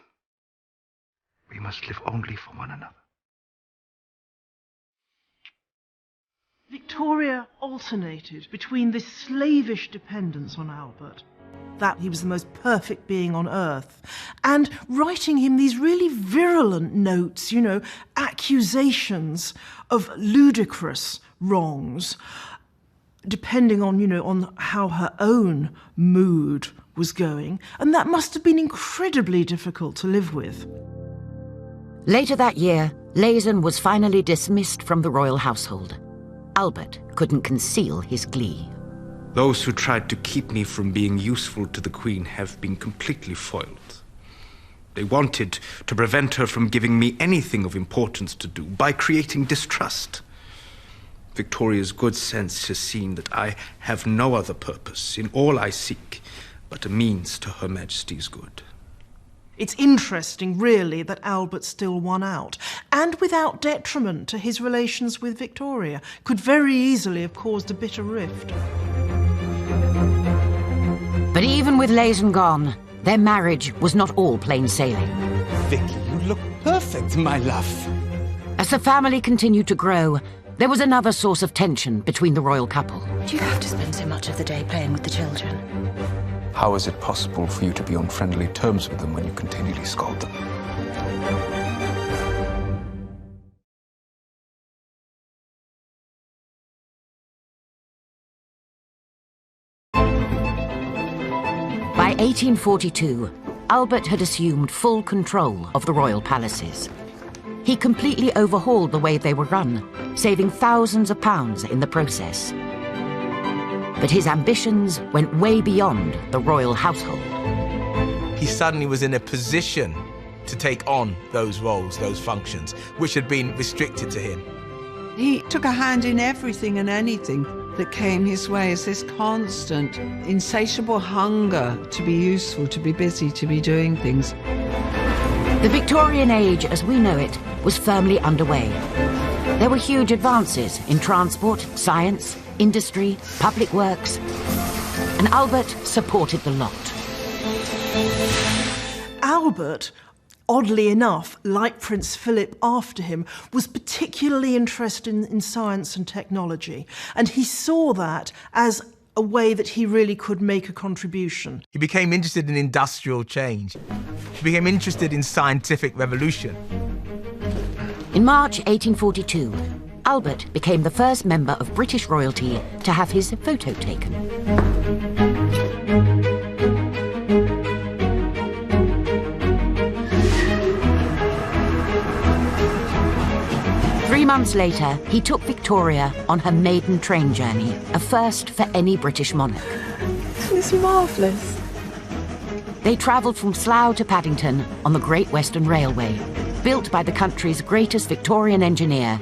we must live only for one another. Victoria alternated between this slavish dependence on Albert, that he was the most perfect being on earth, and writing him these really virulent notes, accusations of ludicrous wrongs, depending on, on how her own mood was going, and that must have been incredibly difficult to live with. Later that year, Leysen was finally dismissed from the royal household. Albert couldn't conceal his glee. Those who tried to keep me from being useful to the Queen have been completely foiled. They wanted to prevent her from giving me anything of importance to do by creating distrust. Victoria's good sense has seen that I have no other purpose in all I seek but a means to Her Majesty's good. It's interesting, really, that Albert still won out, and without detriment to his relations with Victoria, could very easily have caused a bitter rift. But even with Leysen gone, their marriage was not all plain sailing. Vicky, you look perfect, my love. As the family continued to grow, there was another source of tension between the royal couple. Do you have to spend so much of the day playing with the children? How is it possible for you to be on friendly terms with them when you continually scold them? By 1842, Albert had assumed full control of the royal palaces. He completely overhauled the way they were run, saving thousands of pounds in the process. But his ambitions went way beyond the royal household. He suddenly was in a position to take on those roles, those functions, which had been restricted to him. He took a hand in everything and anything that came his way as this constant, insatiable hunger to be useful, to be busy, to be doing things. The Victorian age, as we know it, was firmly underway. There were huge advances in transport, science, industry, public works, and Albert supported the lot. Albert, oddly enough, like Prince Philip after him, was particularly interested in science and technology, and he saw that as a way that he really could make a contribution. He became interested in industrial change. He became interested in scientific revolution. In March 1842, Albert became the first member of British royalty to have his photo taken. Three months later, he took Victoria on her maiden train journey, a first for any British monarch. It's marvellous. They travelled from Slough to Paddington on the Great Western Railway, built by the country's greatest Victorian engineer,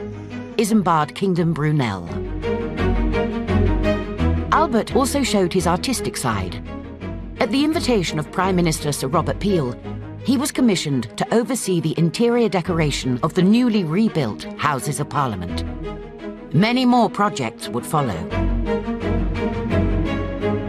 Isambard Kingdom Brunel. Albert also showed his artistic side. At the invitation of Prime Minister Sir Robert Peel, he was commissioned to oversee the interior decoration of the newly rebuilt Houses of Parliament. Many more projects would follow.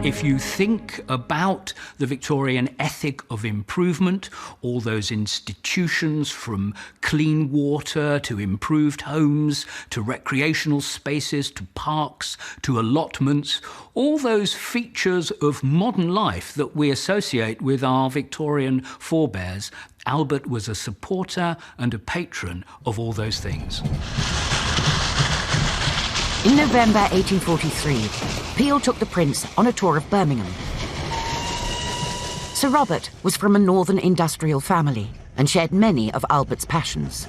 If you think about the Victorian ethic of improvement, all those institutions from clean water to improved homes, to recreational spaces, to parks, to allotments, all those features of modern life that we associate with our Victorian forebears, Albert was a supporter and a patron of all those things. In November 1843, Peel took the Prince on a tour of Birmingham. Sir Robert was from a northern industrial family and shared many of Albert's passions.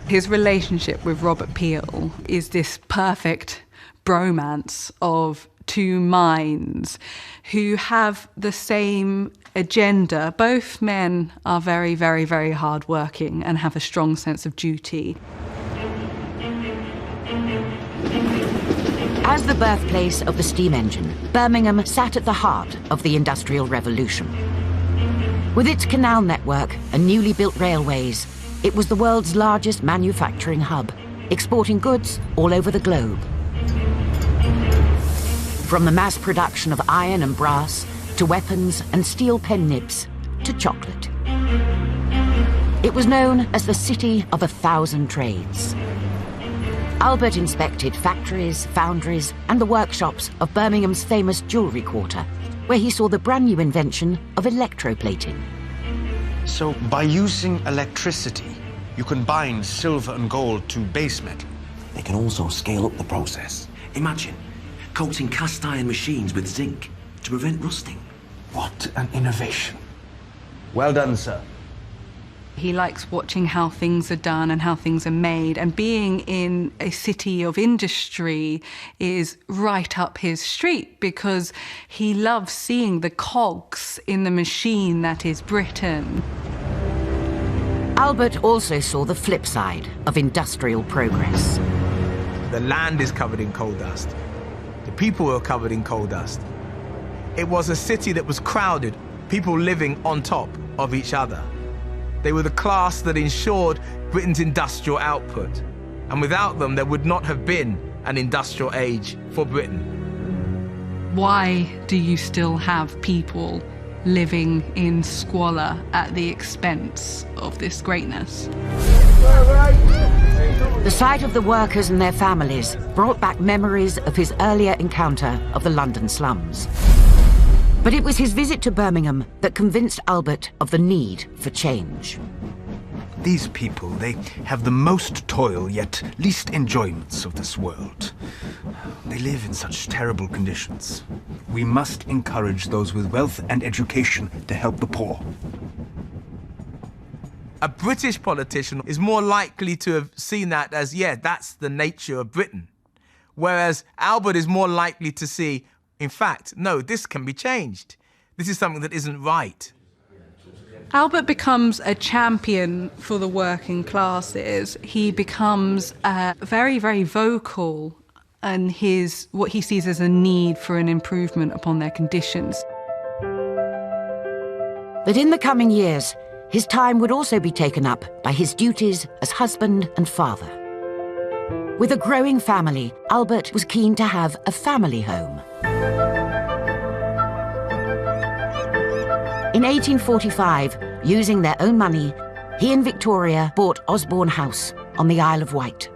His relationship with Robert Peel is this perfect bromance of two minds who have the same agenda. Both men are very, very, very hardworking and have a strong sense of duty. As the birthplace of the steam engine, Birmingham sat at the heart of the Industrial Revolution. With its canal network and newly built railways, it was the world's largest manufacturing hub, exporting goods all over the globe. From the mass production of iron and brass, to weapons and steel pen nibs, to chocolate. It was known as the City of 1,000 Trades. Albert inspected factories, foundries, and the workshops of Birmingham's famous jewellery quarter, where he saw the brand new invention of electroplating. So, by using electricity, you can bind silver and gold to base metal. They can also scale up the process. Imagine coating cast iron machines with zinc to prevent rusting. What an innovation. Well done, sir. He likes watching how things are done and how things are made, and being in a city of industry is right up his street because he loves seeing the cogs in the machine that is Britain. Albert also saw the flip side of industrial progress. The land is covered in coal dust. The people are covered in coal dust. It was a city that was crowded, people living on top of each other. They were the class that ensured Britain's industrial output. And without them, there would not have been an industrial age for Britain. Why do you still have people living in squalor at the expense of this greatness? The sight of the workers and their families brought back memories of his earlier encounter of the London slums. But it was his visit to Birmingham that convinced Albert of the need for change. These people, they have the most toil, yet least enjoyments of this world. They live in such terrible conditions. We must encourage those with wealth and education to help the poor. A British politician is more likely to have seen that as, yeah, that's the nature of Britain. Whereas Albert is more likely to see, in fact, no, this can be changed. This is something that isn't right. Albert becomes a champion for the working classes. He becomes very, very vocal in what he sees as a need for an improvement upon their conditions. But in the coming years, his time would also be taken up by his duties as husband and father. With a growing family, Albert was keen to have a family home. In 1845, using their own money, he and Victoria bought Osborne House on the Isle of Wight.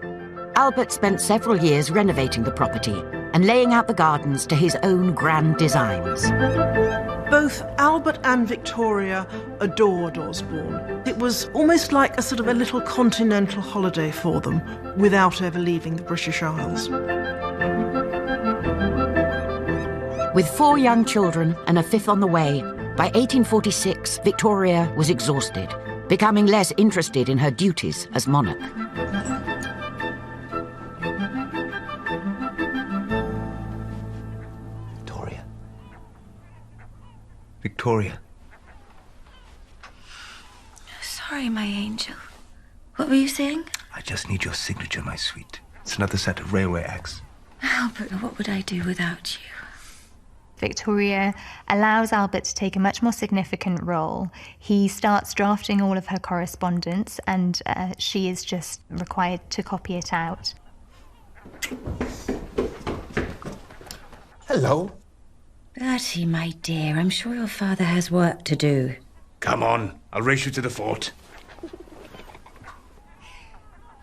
Albert spent several years renovating the property and laying out the gardens to his own grand designs. Both Albert and Victoria adored Osborne. It was almost like a sort of a little continental holiday for them, without ever leaving the British Isles. With 4 young children and a 5th on the way, by 1846, Victoria was exhausted, becoming less interested in her duties as monarch. Victoria. Sorry, my angel. What were you saying? I just need your signature, my sweet. It's another set of railway acts. Albert, what would I do without you? Victoria allows Albert to take a much more significant role. He starts drafting all of her correspondence, and she is just required to copy it out. Hello. Bertie, my dear, I'm sure your father has work to do. Come on, I'll race you to the fort.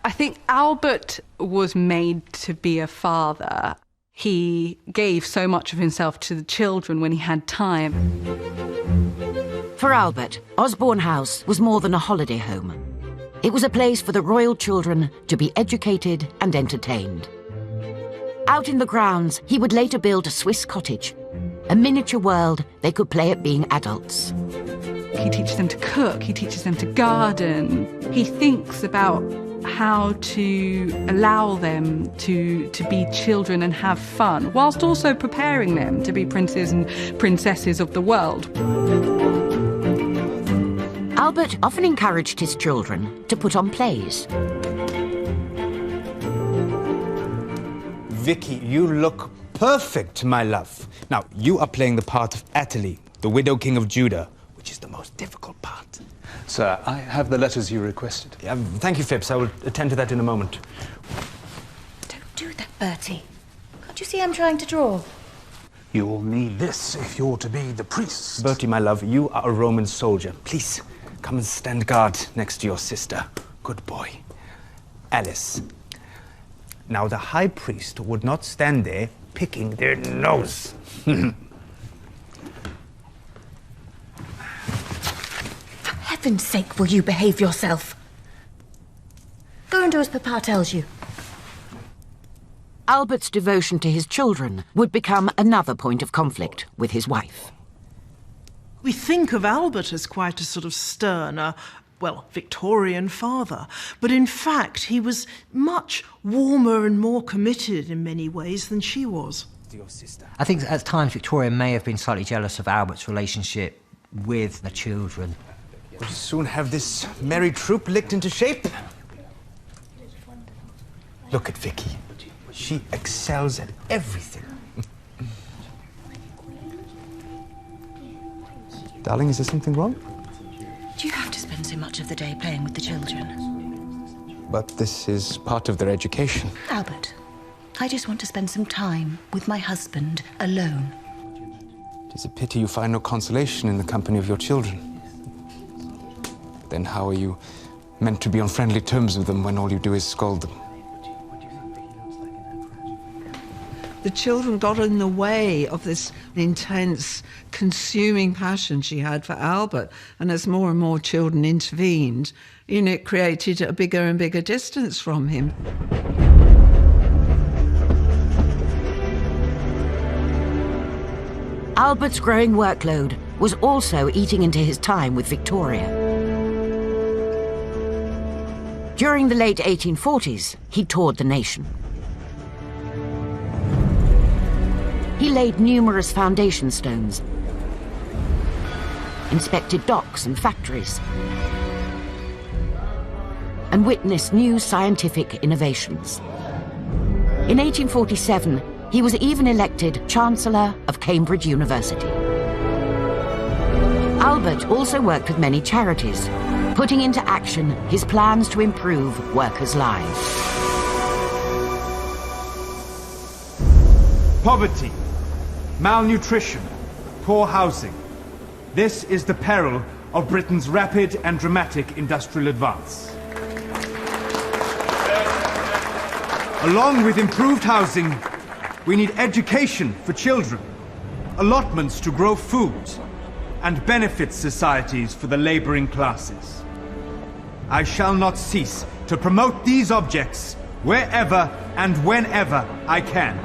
I think Albert was made to be a father. He gave so much of himself to the children when he had time. For Albert, Osborne House was more than a holiday home. It was a place for the royal children to be educated and entertained. Out in the grounds, he would later build a Swiss cottage, a miniature world they could play at being adults. He teaches them to cook, he teaches them to garden. He thinks about how to allow them to be children and have fun, whilst also preparing them to be princes and princesses of the world. Albert often encouraged his children to put on plays. Vicky, you look perfect, my love. Now, you are playing the part of Athalie, the widow king of Judah, which is the most difficult part. Sir, I have the letters you requested. Thank you, Phipps. I will attend to that in a moment. Don't do that, Bertie. Can't you see I'm trying to draw? You'll need this if you're to be the priest. Bertie, my love, you are a Roman soldier. Please, come and stand guard next to your sister. Good boy. Alice. Now, the high priest would not stand there picking their nose. For heaven's sake, will you behave yourself? Go and do as Papa tells you. Albert's devotion to his children would become another point of conflict with his wife. We think of Albert as quite a sort of stern, Victorian father, but in fact he was much warmer and more committed in many ways than she was. I think at times Victoria may have been slightly jealous of Albert's relationship with the children. We'll soon have this merry troop licked into shape. Look at Vicky. She excels at everything. Darling, is there something wrong? Do you have to spend so much of the day playing with the children? But this is part of their education. Albert, I just want to spend some time with my husband alone. It is a pity you find no consolation in the company of your children. Then how are you meant to be on friendly terms with them when all you do is scold them? The children got in the way of this intense, consuming passion she had for Albert. And as more and more children intervened, it created a bigger and bigger distance from him. Albert's growing workload was also eating into his time with Victoria. During the late 1840s, he toured the nation. He laid numerous foundation stones, inspected docks and factories, and witnessed new scientific innovations. In 1847, he was even elected Chancellor of Cambridge University. Albert also worked with many charities, putting into action his plans to improve workers' lives. Poverty, malnutrition, poor housing. This is the peril of Britain's rapid and dramatic industrial advance. Along with improved housing, we need education for children, allotments to grow food, and benefit societies for the laboring classes. I shall not cease to promote these objects wherever and whenever I can.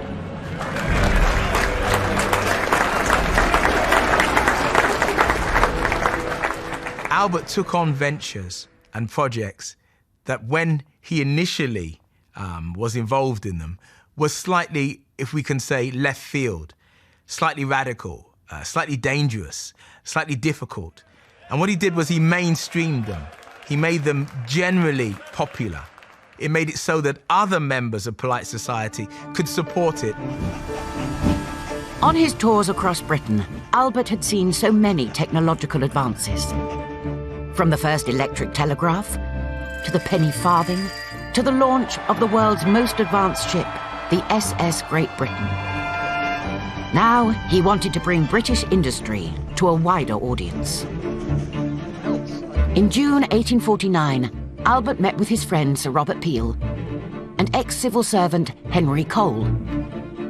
Albert took on ventures and projects that when he initially was involved in them was slightly, if we can say, left field, slightly radical, slightly dangerous, slightly difficult. And what he did was he mainstreamed them. He made them generally popular. It made it so that other members of polite society could support it. On his tours across Britain, Albert had seen so many technological advances. From the first electric telegraph, to the penny farthing, to the launch of the world's most advanced ship, the SS Great Britain. Now, he wanted to bring British industry to a wider audience. In June 1849, Albert met with his friend Sir Robert Peel and ex-civil servant Henry Cole,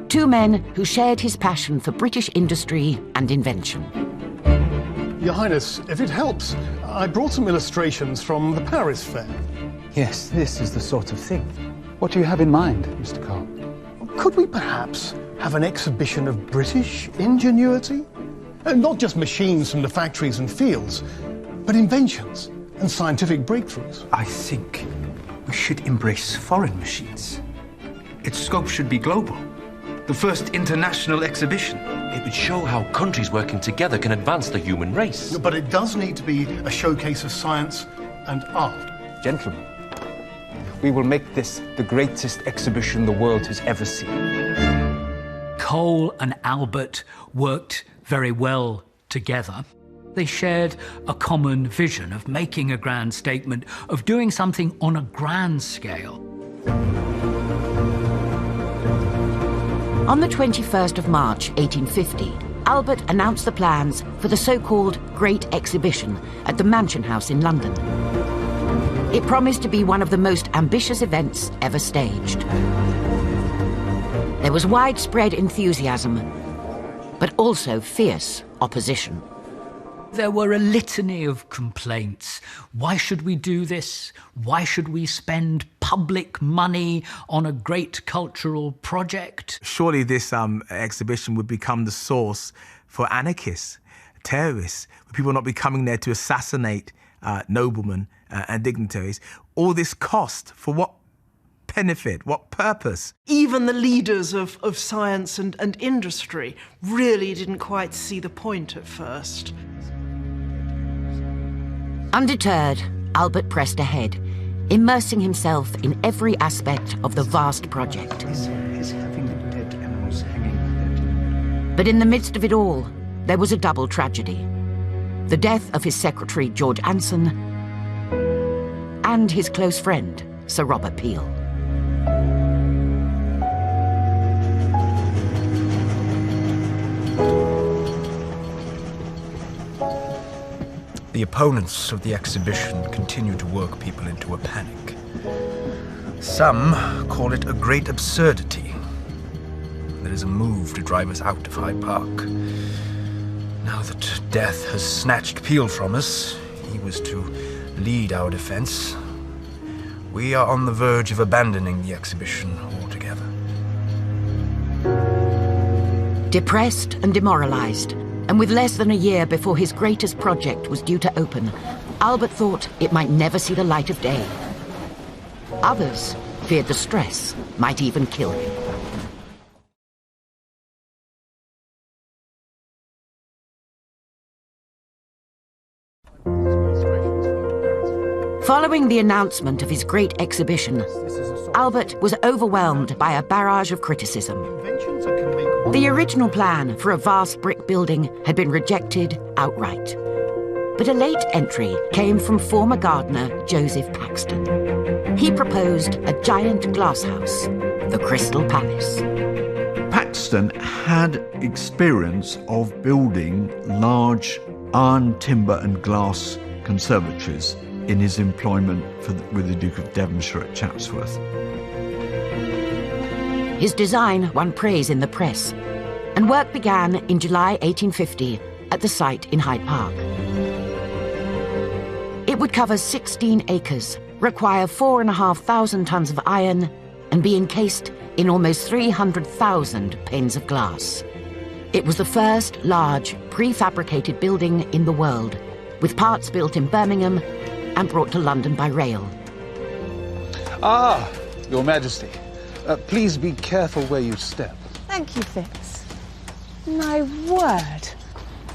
two men who shared his passion for British industry and invention. Your Highness, if it helps, I brought some illustrations from the Paris Fair. Yes, this is the sort of thing. What do you have in mind, Mr. Cole? Could we perhaps have an exhibition of British ingenuity? Not just machines from the factories and fields, but inventions and scientific breakthroughs. I think we should embrace foreign machines. Its scope should be global. The first international exhibition. It would show how countries working together can advance the human race. But it does need to be a showcase of science and art. Gentlemen, we will make this the greatest exhibition the world has ever seen. Cole and Albert worked very well together. They shared a common vision of making a grand statement, of doing something on a grand scale. On the 21st of March, 1850, Albert announced the plans for the so-called Great Exhibition at the Mansion House in London. It promised to be one of the most ambitious events ever staged. There was widespread enthusiasm, but also fierce opposition. There were a litany of complaints. Why should we do this? Why should we spend public money on a great cultural project? Surely this exhibition would become the source for anarchists, terrorists, people not be coming there to assassinate noblemen and dignitaries. All this cost, for what benefit, what purpose? Even the leaders of science and industry really didn't quite see the point at first. Undeterred, Albert pressed ahead, immersing himself in every aspect of the vast project. But in the midst of it all, there was a double tragedy. The death of his secretary, George Anson, and his close friend, Sir Robert Peel. The opponents of the exhibition continue to work people into a panic. Some call it a great absurdity. There is a move to drive us out of Hyde Park. Now that death has snatched Peel from us, he was to lead our defense. We are on the verge of abandoning the exhibition altogether. Depressed and demoralized, and with less than a year before his greatest project was due to open, Albert thought it might never see the light of day. Others feared the stress might even kill him. Following the announcement of his great exhibition, Albert was overwhelmed by a barrage of criticism. The original plan for a vast brick building had been rejected outright. But a late entry came from former gardener Joseph Paxton. He proposed a giant glasshouse, the Crystal Palace. Paxton had experience of building large iron, timber and glass conservatories in his employment with the Duke of Devonshire at Chatsworth. His design won praise in the press, and work began in July 1850 at the site in Hyde Park. It would cover 16 acres, require 4,500 tons of iron, and be encased in almost 300,000 panes of glass. It was the first large, prefabricated building in the world, with parts built in Birmingham and brought to London by rail. Ah, Your Majesty. Please be careful where you step. Thank you, Fitz. My word.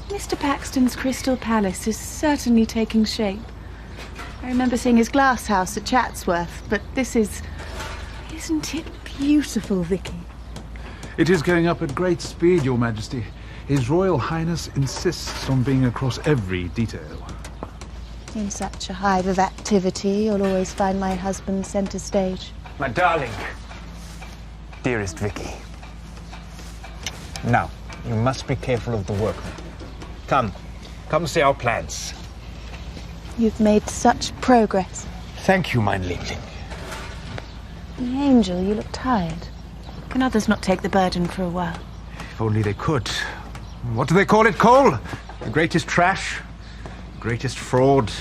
Mr. Paxton's Crystal Palace is certainly taking shape. I remember seeing his glass house at Chatsworth, but this is... Isn't it beautiful, Vicky? It is going up at great speed, Your Majesty. His Royal Highness insists on being across every detail. In such a hive of activity, you'll always find my husband centre stage. My darling. Dearest Vicky. Now, you must be careful of the workmen. Come see our plans. You've made such progress. Thank you, mein Liebling. The Angel, you look tired. Can others not take the burden for a while? If only they could. What do they call it, Cole? The greatest trash? Greatest fraud?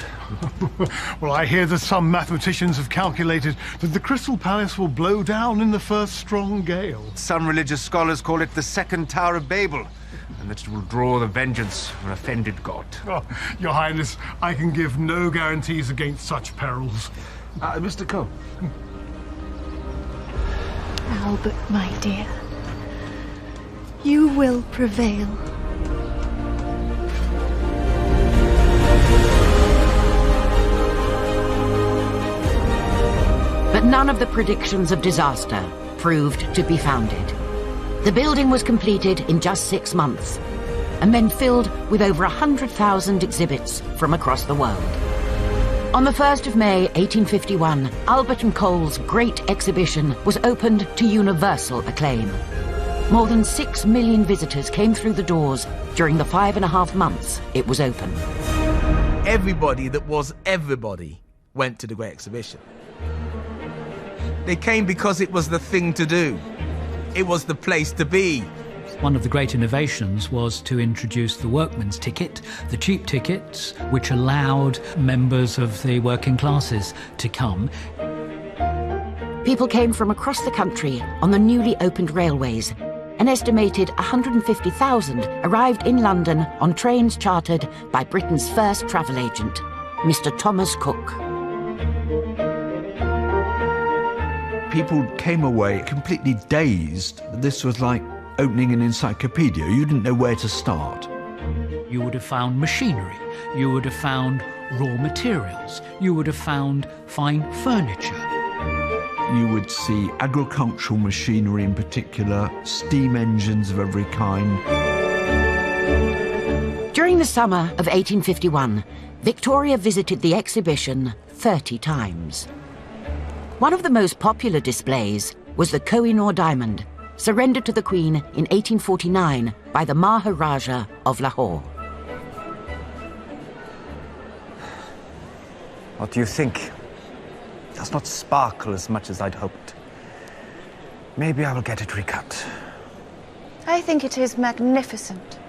Well, I hear that some mathematicians have calculated that the Crystal Palace will blow down in the first strong gale. Some religious scholars call it the second Tower of Babel, and that it will draw the vengeance of an offended god. Oh, Your Highness, I can give no guarantees against such perils. Mr. Cole. Albert, my dear, you will prevail. But none of the predictions of disaster proved to be founded. The building was completed in just 6 months, and then filled with over 100,000 exhibits from across the world. On the 1st of May 1851, Albert & Cole's Great Exhibition was opened to universal acclaim. More than 6 million visitors came through the doors during the 5.5 months it was open. Everybody that was everybody went to the Great Exhibition. They came because it was the thing to do. It was the place to be. One of the great innovations was to introduce the workman's ticket, the cheap tickets, which allowed members of the working classes to come. People came from across the country on the newly opened railways. An estimated 150,000 arrived in London on trains chartered by Britain's first travel agent, Mr. Thomas Cook. People came away completely dazed. This was like opening an encyclopedia. You didn't know where to start. You would have found machinery, you would have found raw materials, you would have found fine furniture. You would see agricultural machinery in particular, steam engines of every kind. During the summer of 1851, Victoria visited the exhibition 30 times. One of the most popular displays was the Koh-i-Noor diamond, surrendered to the Queen in 1849 by the Maharaja of Lahore. What do you think? It does not sparkle as much as I'd hoped. Maybe I will get it recut. I think it is magnificent.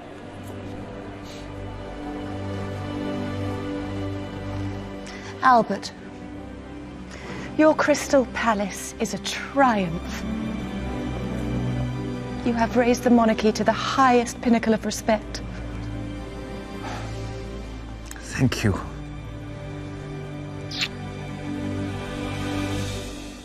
Albert, your Crystal Palace is a triumph. You have raised the monarchy to the highest pinnacle of respect. Thank you.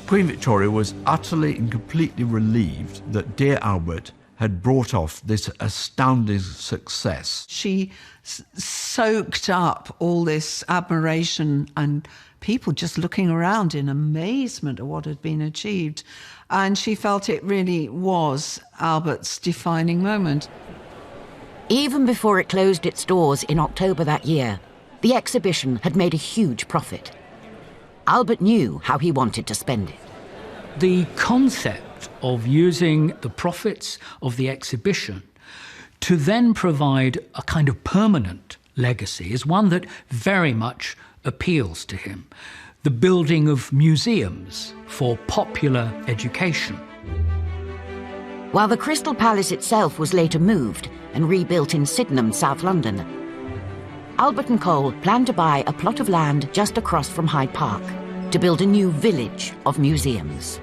Queen Victoria was utterly and completely relieved that dear Albert had brought off this astounding success. She soaked up all this admiration and people just looking around in amazement at what had been achieved. And she felt it really was Albert's defining moment. Even before it closed its doors in October that year, the exhibition had made a huge profit. Albert knew how he wanted to spend it. The concept of using the profits of the exhibition to then provide a kind of permanent legacy is one that very much appeals to him. The building of museums for popular education. While the Crystal Palace itself was later moved and rebuilt in Sydenham, South London, Albert and Cole planned to buy a plot of land just across from Hyde Park to build a new village of museums.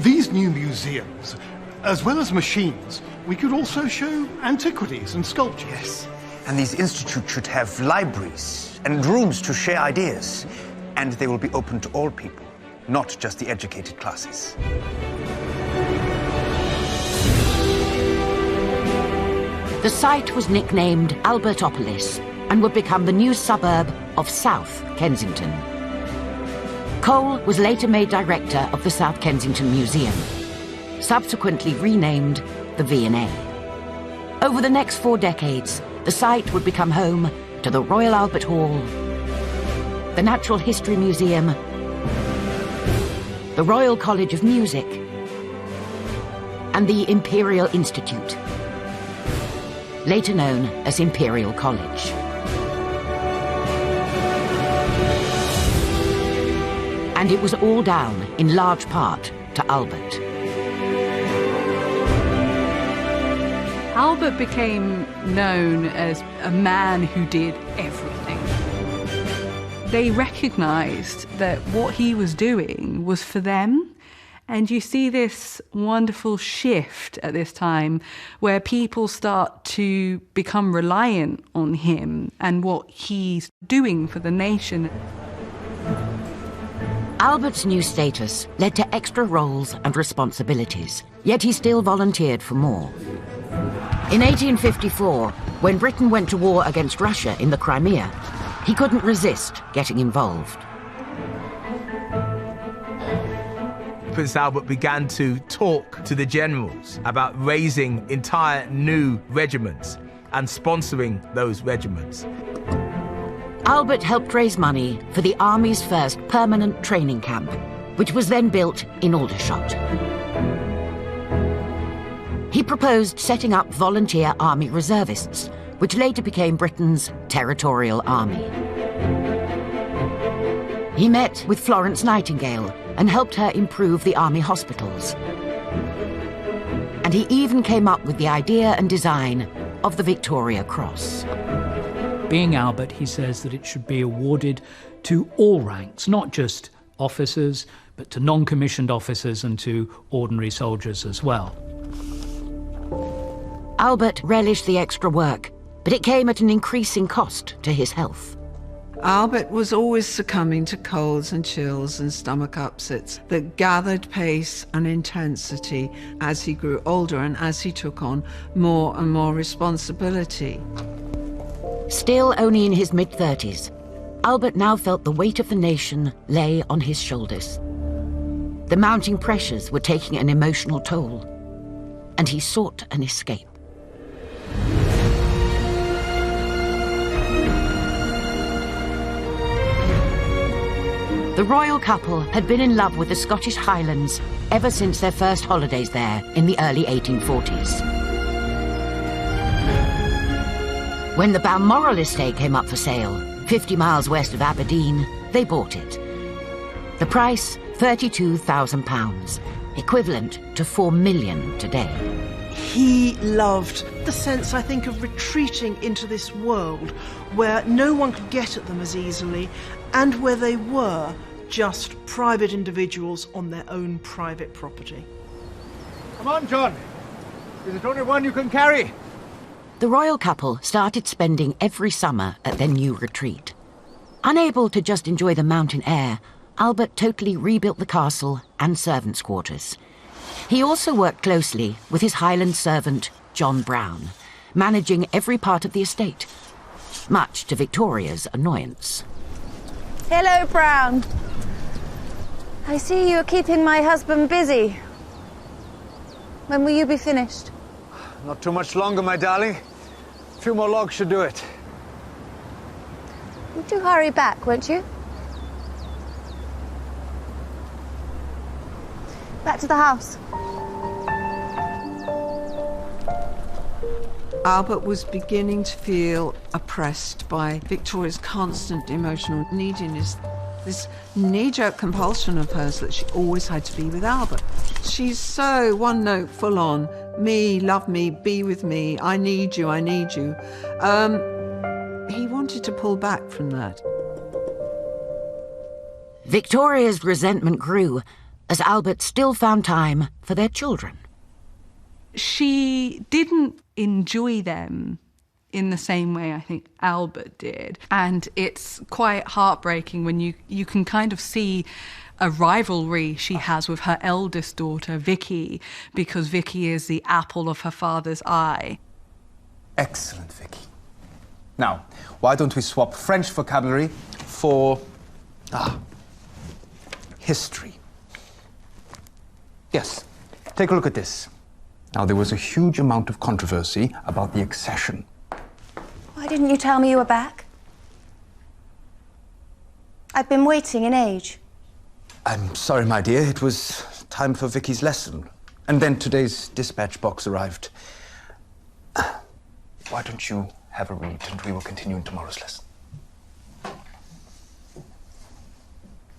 These new museums, as well as machines, we could also show antiquities and sculpture. Yes, and these institutes should have libraries and rooms to share ideas. And they will be open to all people, not just the educated classes. The site was nicknamed Albertopolis and would become the new suburb of South Kensington. Cole was later made director of the South Kensington Museum, subsequently renamed the V&A. Over the next 4 decades, the site would become home to the Royal Albert Hall, the Natural History Museum, the Royal College of Music, and the Imperial Institute, later known as Imperial College. And it was all down, in large part, to Albert. Albert became known as a man who did everything. They recognised that what he was doing was for them. And you see this wonderful shift at this time where people start to become reliant on him and what he's doing for the nation. Albert's new status led to extra roles and responsibilities, yet he still volunteered for more. In 1854, when Britain went to war against Russia in the Crimea, he couldn't resist getting involved. Prince Albert began to talk to the generals about raising entire new regiments and sponsoring those regiments. Albert helped raise money for the Army's first permanent training camp, which was then built in Aldershot. He proposed setting up volunteer army reservists, which later became Britain's territorial army. He met with Florence Nightingale and helped her improve the army hospitals. And he even came up with the idea and design of the Victoria Cross. Being Albert, he says that it should be awarded to all ranks, not just officers, but to non-commissioned officers and to ordinary soldiers as well. Albert relished the extra work, but it came at an increasing cost to his health. Albert was always succumbing to colds and chills and stomach upsets that gathered pace and intensity as he grew older and as he took on more and more responsibility. Still only in his mid-30s, Albert now felt the weight of the nation lay on his shoulders. The mounting pressures were taking an emotional toll, and he sought an escape. The royal couple had been in love with the Scottish Highlands ever since their first holidays there in the early 1840s. When the Balmoral estate came up for sale, 50 miles west of Aberdeen, they bought it. The price, £32,000, equivalent to $4 million today. He loved the sense, I think, of retreating into this world where no one could get at them as easily, and where they were just private individuals on their own private property. Come on, John. Is it only one you can carry? The royal couple started spending every summer at their new retreat. Unable to just enjoy the mountain air, Albert totally rebuilt the castle and servants' quarters. He also worked closely with his Highland servant, John Brown, managing every part of the estate, much to Victoria's annoyance. Hello, Brown. I see you're keeping my husband busy. When will you be finished? Not too much longer, my darling. A few more logs should do it. Would you hurry back, won't you? Back to the house. Albert was beginning to feel oppressed by Victoria's constant emotional neediness. This knee-jerk compulsion of hers that she always had to be with Albert. She's so one note, full on. Me, love me, be with me, I need you, I need you. He wanted to pull back from that. Victoria's resentment grew as Albert still found time for their children. She didn't enjoy them in the same way I think Albert did. And it's quite heartbreaking when you can kind of see a rivalry she has with her eldest daughter, Vicky, because Vicky is the apple of her father's eye. Excellent, Vicky. Now, why don't we swap French vocabulary for history? Yes, take a look at this. Now, there was a huge amount of controversy about the accession. Why didn't you tell me you were back? I've been waiting an age. I'm sorry, my dear. It was time for Vicky's lesson. And then today's dispatch box arrived. Why don't you have a read and we will continue in tomorrow's lesson?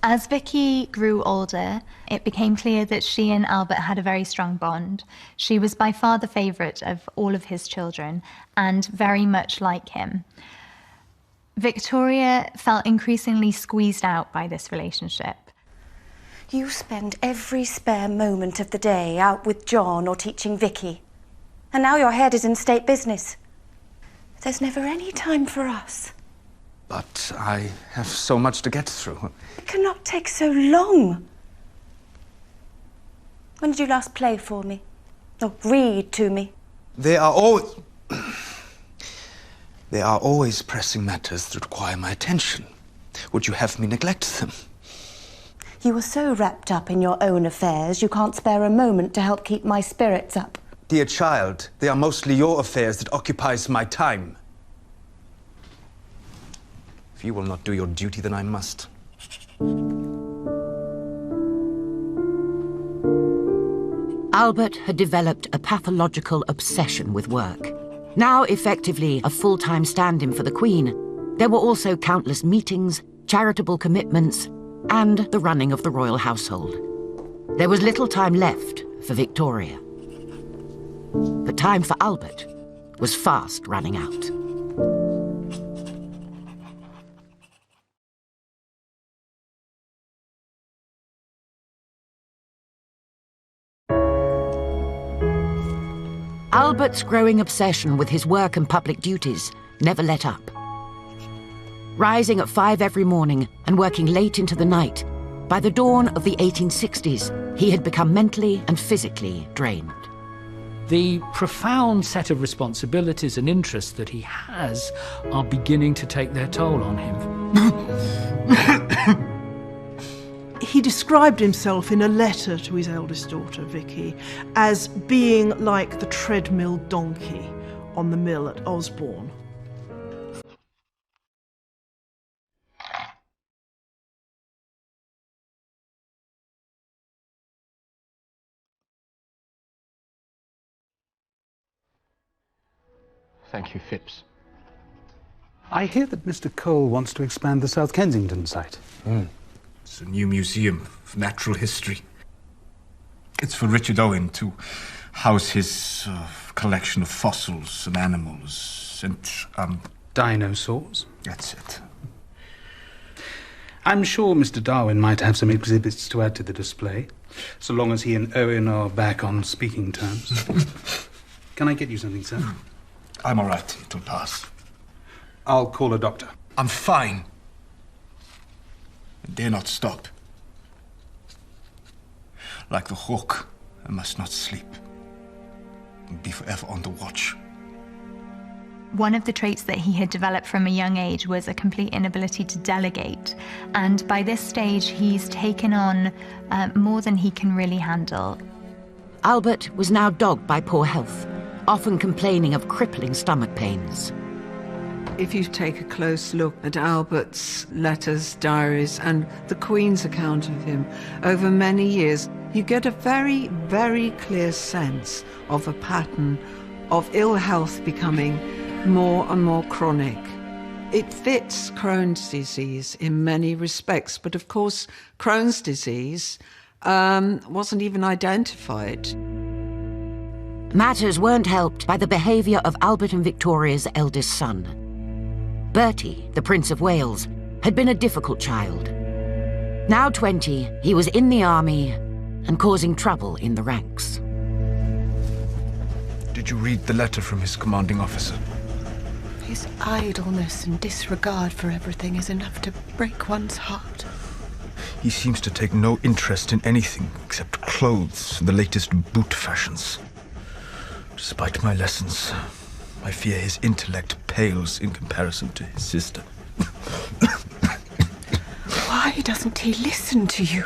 As Vicky grew older, it became clear that she and Albert had a very strong bond. She was by far the favourite of all of his children, and very much like him. Victoria felt increasingly squeezed out by this relationship. You spend every spare moment of the day out with John or teaching Vicky. And now your head is in state business. There's never any time for us. But I have so much to get through. It cannot take so long. When did you last play for me? Or read to me? There are always pressing matters that require my attention. Would you have me neglect them? You are so wrapped up in your own affairs, you can't spare a moment to help keep my spirits up. Dear child, they are mostly your affairs that occupies my time. If you will not do your duty, then I must. Albert had developed a pathological obsession with work. Now effectively a full-time stand-in for the Queen, there were also countless meetings, charitable commitments, and the running of the royal household. There was little time left for Victoria. The time for Albert was fast running out. Albert's growing obsession with his work and public duties never let up. Rising at 5 every morning and working late into the night, by the dawn of the 1860s, he had become mentally and physically drained. The profound set of responsibilities and interests that he has are beginning to take their toll on him. He described himself in a letter to his eldest daughter, Vicky, as being like the treadmill donkey on the mill at Osborne. Thank you, Phipps. I hear that Mr. Cole wants to expand the South Kensington site. It's a new museum of natural history. It's for Richard Owen to house his collection of fossils and animals and, Dinosaurs? That's it. I'm sure Mr. Darwin might have some exhibits to add to the display, so long as he and Owen are back on speaking terms. Can I get you something, sir? I'm all right. It'll pass. I'll call a doctor. I'm fine. I dare not stop. Like the hawk, I must not sleep. And be forever on the watch. One of the traits that he had developed from a young age was a complete inability to delegate. And by this stage, he's taken on more than he can really handle. Albert was now dogged by poor health, often complaining of crippling stomach pains. If you take a close look at Albert's letters, diaries, and the Queen's account of him over many years, you get a very, very clear sense of a pattern of ill health becoming more and more chronic. It fits Crohn's disease in many respects, but of course, Crohn's disease wasn't even identified. Matters weren't helped by the behaviour of Albert and Victoria's eldest son. Bertie, the Prince of Wales, had been a difficult child. Now 20, he was in the army and causing trouble in the ranks. Did you read the letter from his commanding officer? His idleness and disregard for everything is enough to break one's heart. He seems to take no interest in anything except clothes and the latest boot fashions. Despite my lessons, I fear his intellect pales in comparison to his sister. Why doesn't he listen to you?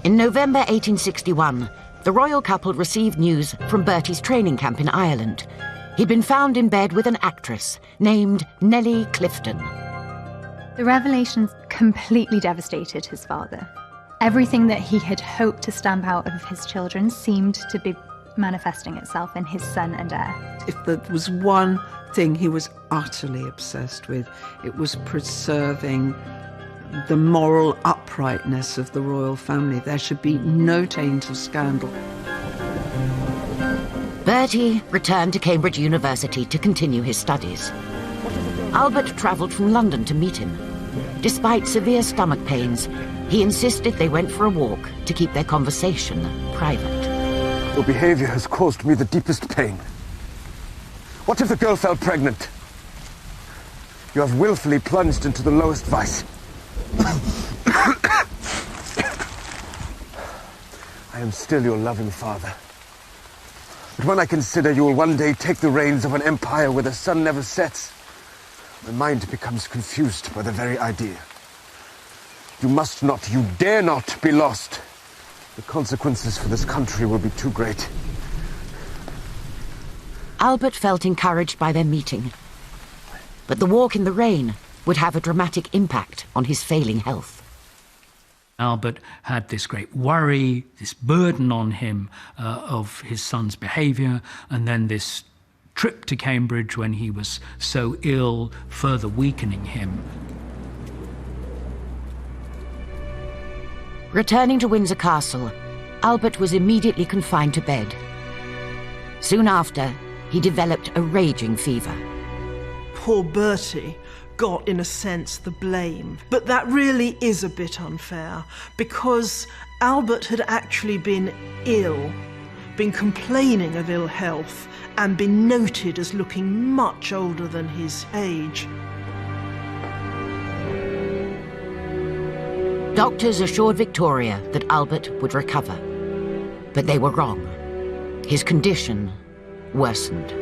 In November 1861, the royal couple received news from Bertie's training camp in Ireland. He'd been found in bed with an actress named Nellie Clifton. The revelations completely devastated his father. Everything that he had hoped to stamp out of his children seemed to be manifesting itself in his son and heir. If there was one thing he was utterly obsessed with, it was preserving the moral uprightness of the royal family. There should be no taint of scandal. Bertie returned to Cambridge University to continue his studies. Albert travelled from London to meet him. Despite severe stomach pains, he insisted they went for a walk to keep their conversation private. Your behavior has caused me the deepest pain. What if the girl fell pregnant? You have willfully plunged into the lowest vice. I am still your loving father. But when I consider you will one day take the reins of an empire where the sun never sets, my mind becomes confused by the very idea. You must not, you dare not be lost. The consequences for this country will be too great. Albert felt encouraged by their meeting. But the walk in the rain would have a dramatic impact on his failing health. Albert had this great worry, this burden on him of his son's behaviour, and then this trip to Cambridge when he was so ill, further weakening him. Returning to Windsor Castle, Albert was immediately confined to bed. Soon after, he developed a raging fever. Poor Bertie got, in a sense, the blame. But that really is a bit unfair, because Albert had actually been ill, been complaining of ill health, and been noted as looking much older than his age. Doctors assured Victoria that Albert would recover, but they were wrong. His condition worsened.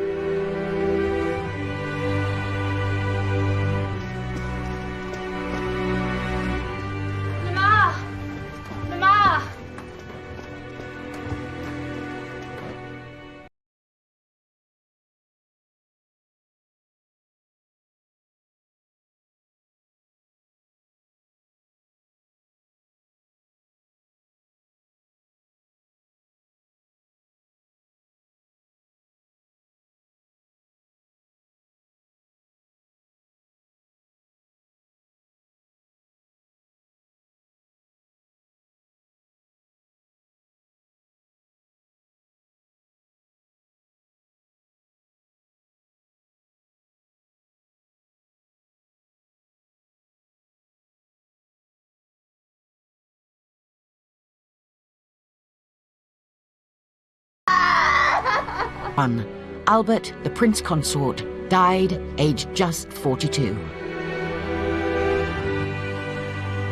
Albert, the Prince Consort, died aged just 42.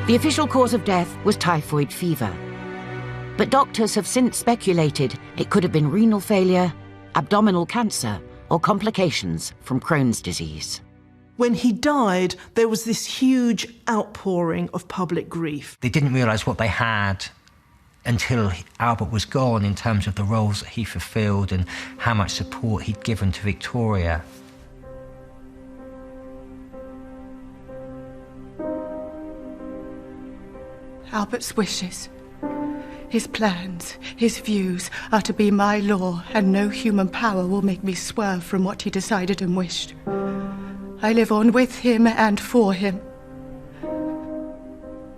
The official cause of death was typhoid fever. But doctors have since speculated it could have been renal failure, abdominal cancer, or complications from Crohn's disease. When he died, there was this huge outpouring of public grief. They didn't realise what they had until Albert was gone, in terms of the roles that he fulfilled and how much support he'd given to Victoria. Albert's wishes, his plans, his views are to be my law, and no human power will make me swerve from what he decided and wished. I live on with him and for him.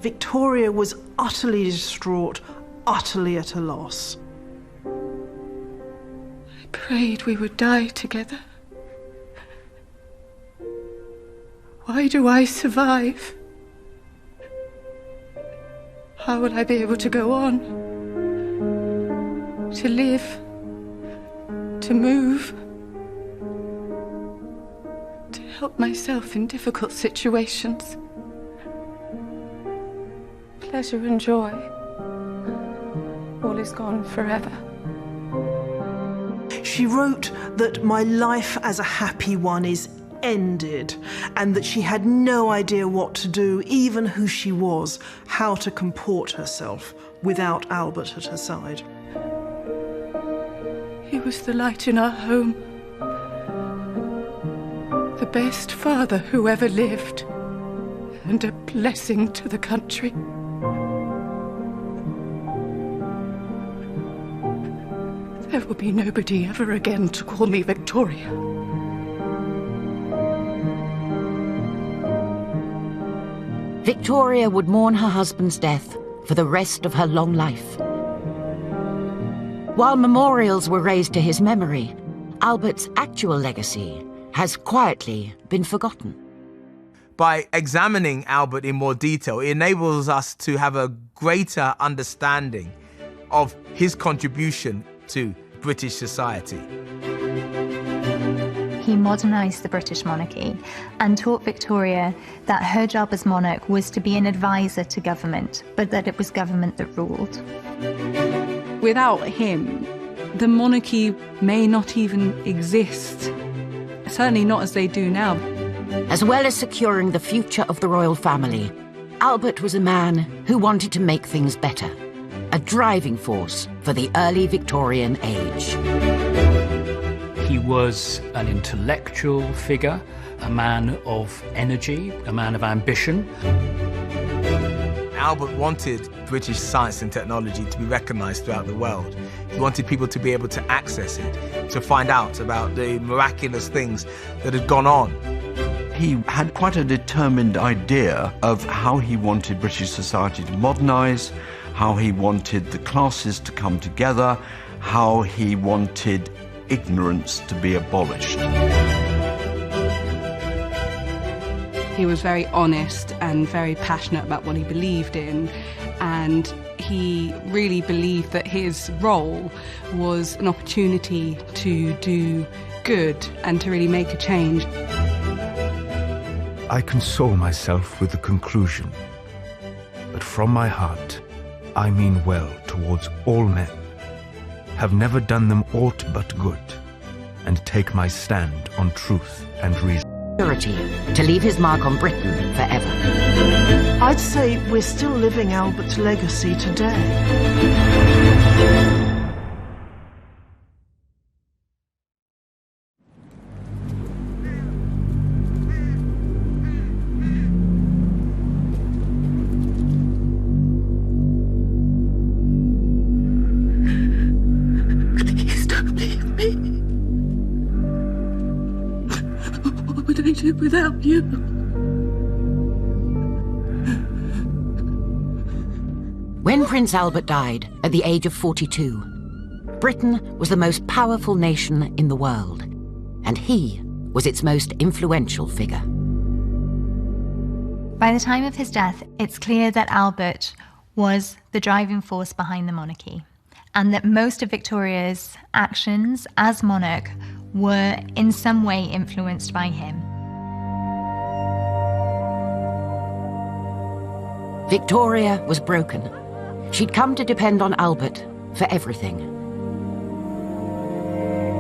Victoria was utterly distraught, utterly at a loss. I prayed we would die together. Why do I survive? How will I be able to go on? To live? To move? To help myself in difficult situations? Pleasure and joy, all is gone forever. She wrote that my life as a happy one is ended, and that she had no idea what to do, even who she was, how to comport herself without Albert at her side. He was the light in our home, the best father who ever lived, and a blessing to the country. There will be nobody ever again to call me Victoria. Victoria would mourn her husband's death for the rest of her long life. While memorials were raised to his memory, Albert's actual legacy has quietly been forgotten. By examining Albert in more detail, it enables us to have a greater understanding of his contribution to British society. He modernised the British monarchy and taught Victoria that her job as monarch was to be an advisor to government, but that it was government that ruled. Without him, the monarchy may not even exist. Certainly not as they do now. As well as securing the future of the royal family, Albert was a man who wanted to make things better, a driving force for the early Victorian age. He was an intellectual figure, a man of energy, a man of ambition. Albert wanted British science and technology to be recognised throughout the world. He wanted people to be able to access it, to find out about the miraculous things that had gone on. He had quite a determined idea of how he wanted British society to modernise, how he wanted the classes to come together, how he wanted ignorance to be abolished. He was very honest and very passionate about what he believed in, and he really believed that his role was an opportunity to do good and to really make a change. I console myself with the conclusion that from my heart I mean well towards all men, have never done them aught but good, and take my stand on truth and reason. To leave his mark on Britain forever. I'd say we're still living Albert's legacy today. Without you. When Prince Albert died at the age of 42, Britain was the most powerful nation in the world, and he was its most influential figure. By the time of his death, it's clear that Albert was the driving force behind the monarchy. and that most of Victoria's actions as monarch were in some way influenced by him. Victoria was broken. She'd come to depend on Albert for everything.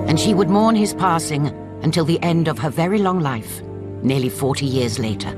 And she would mourn his passing until the end of her very long life, nearly 40 years later.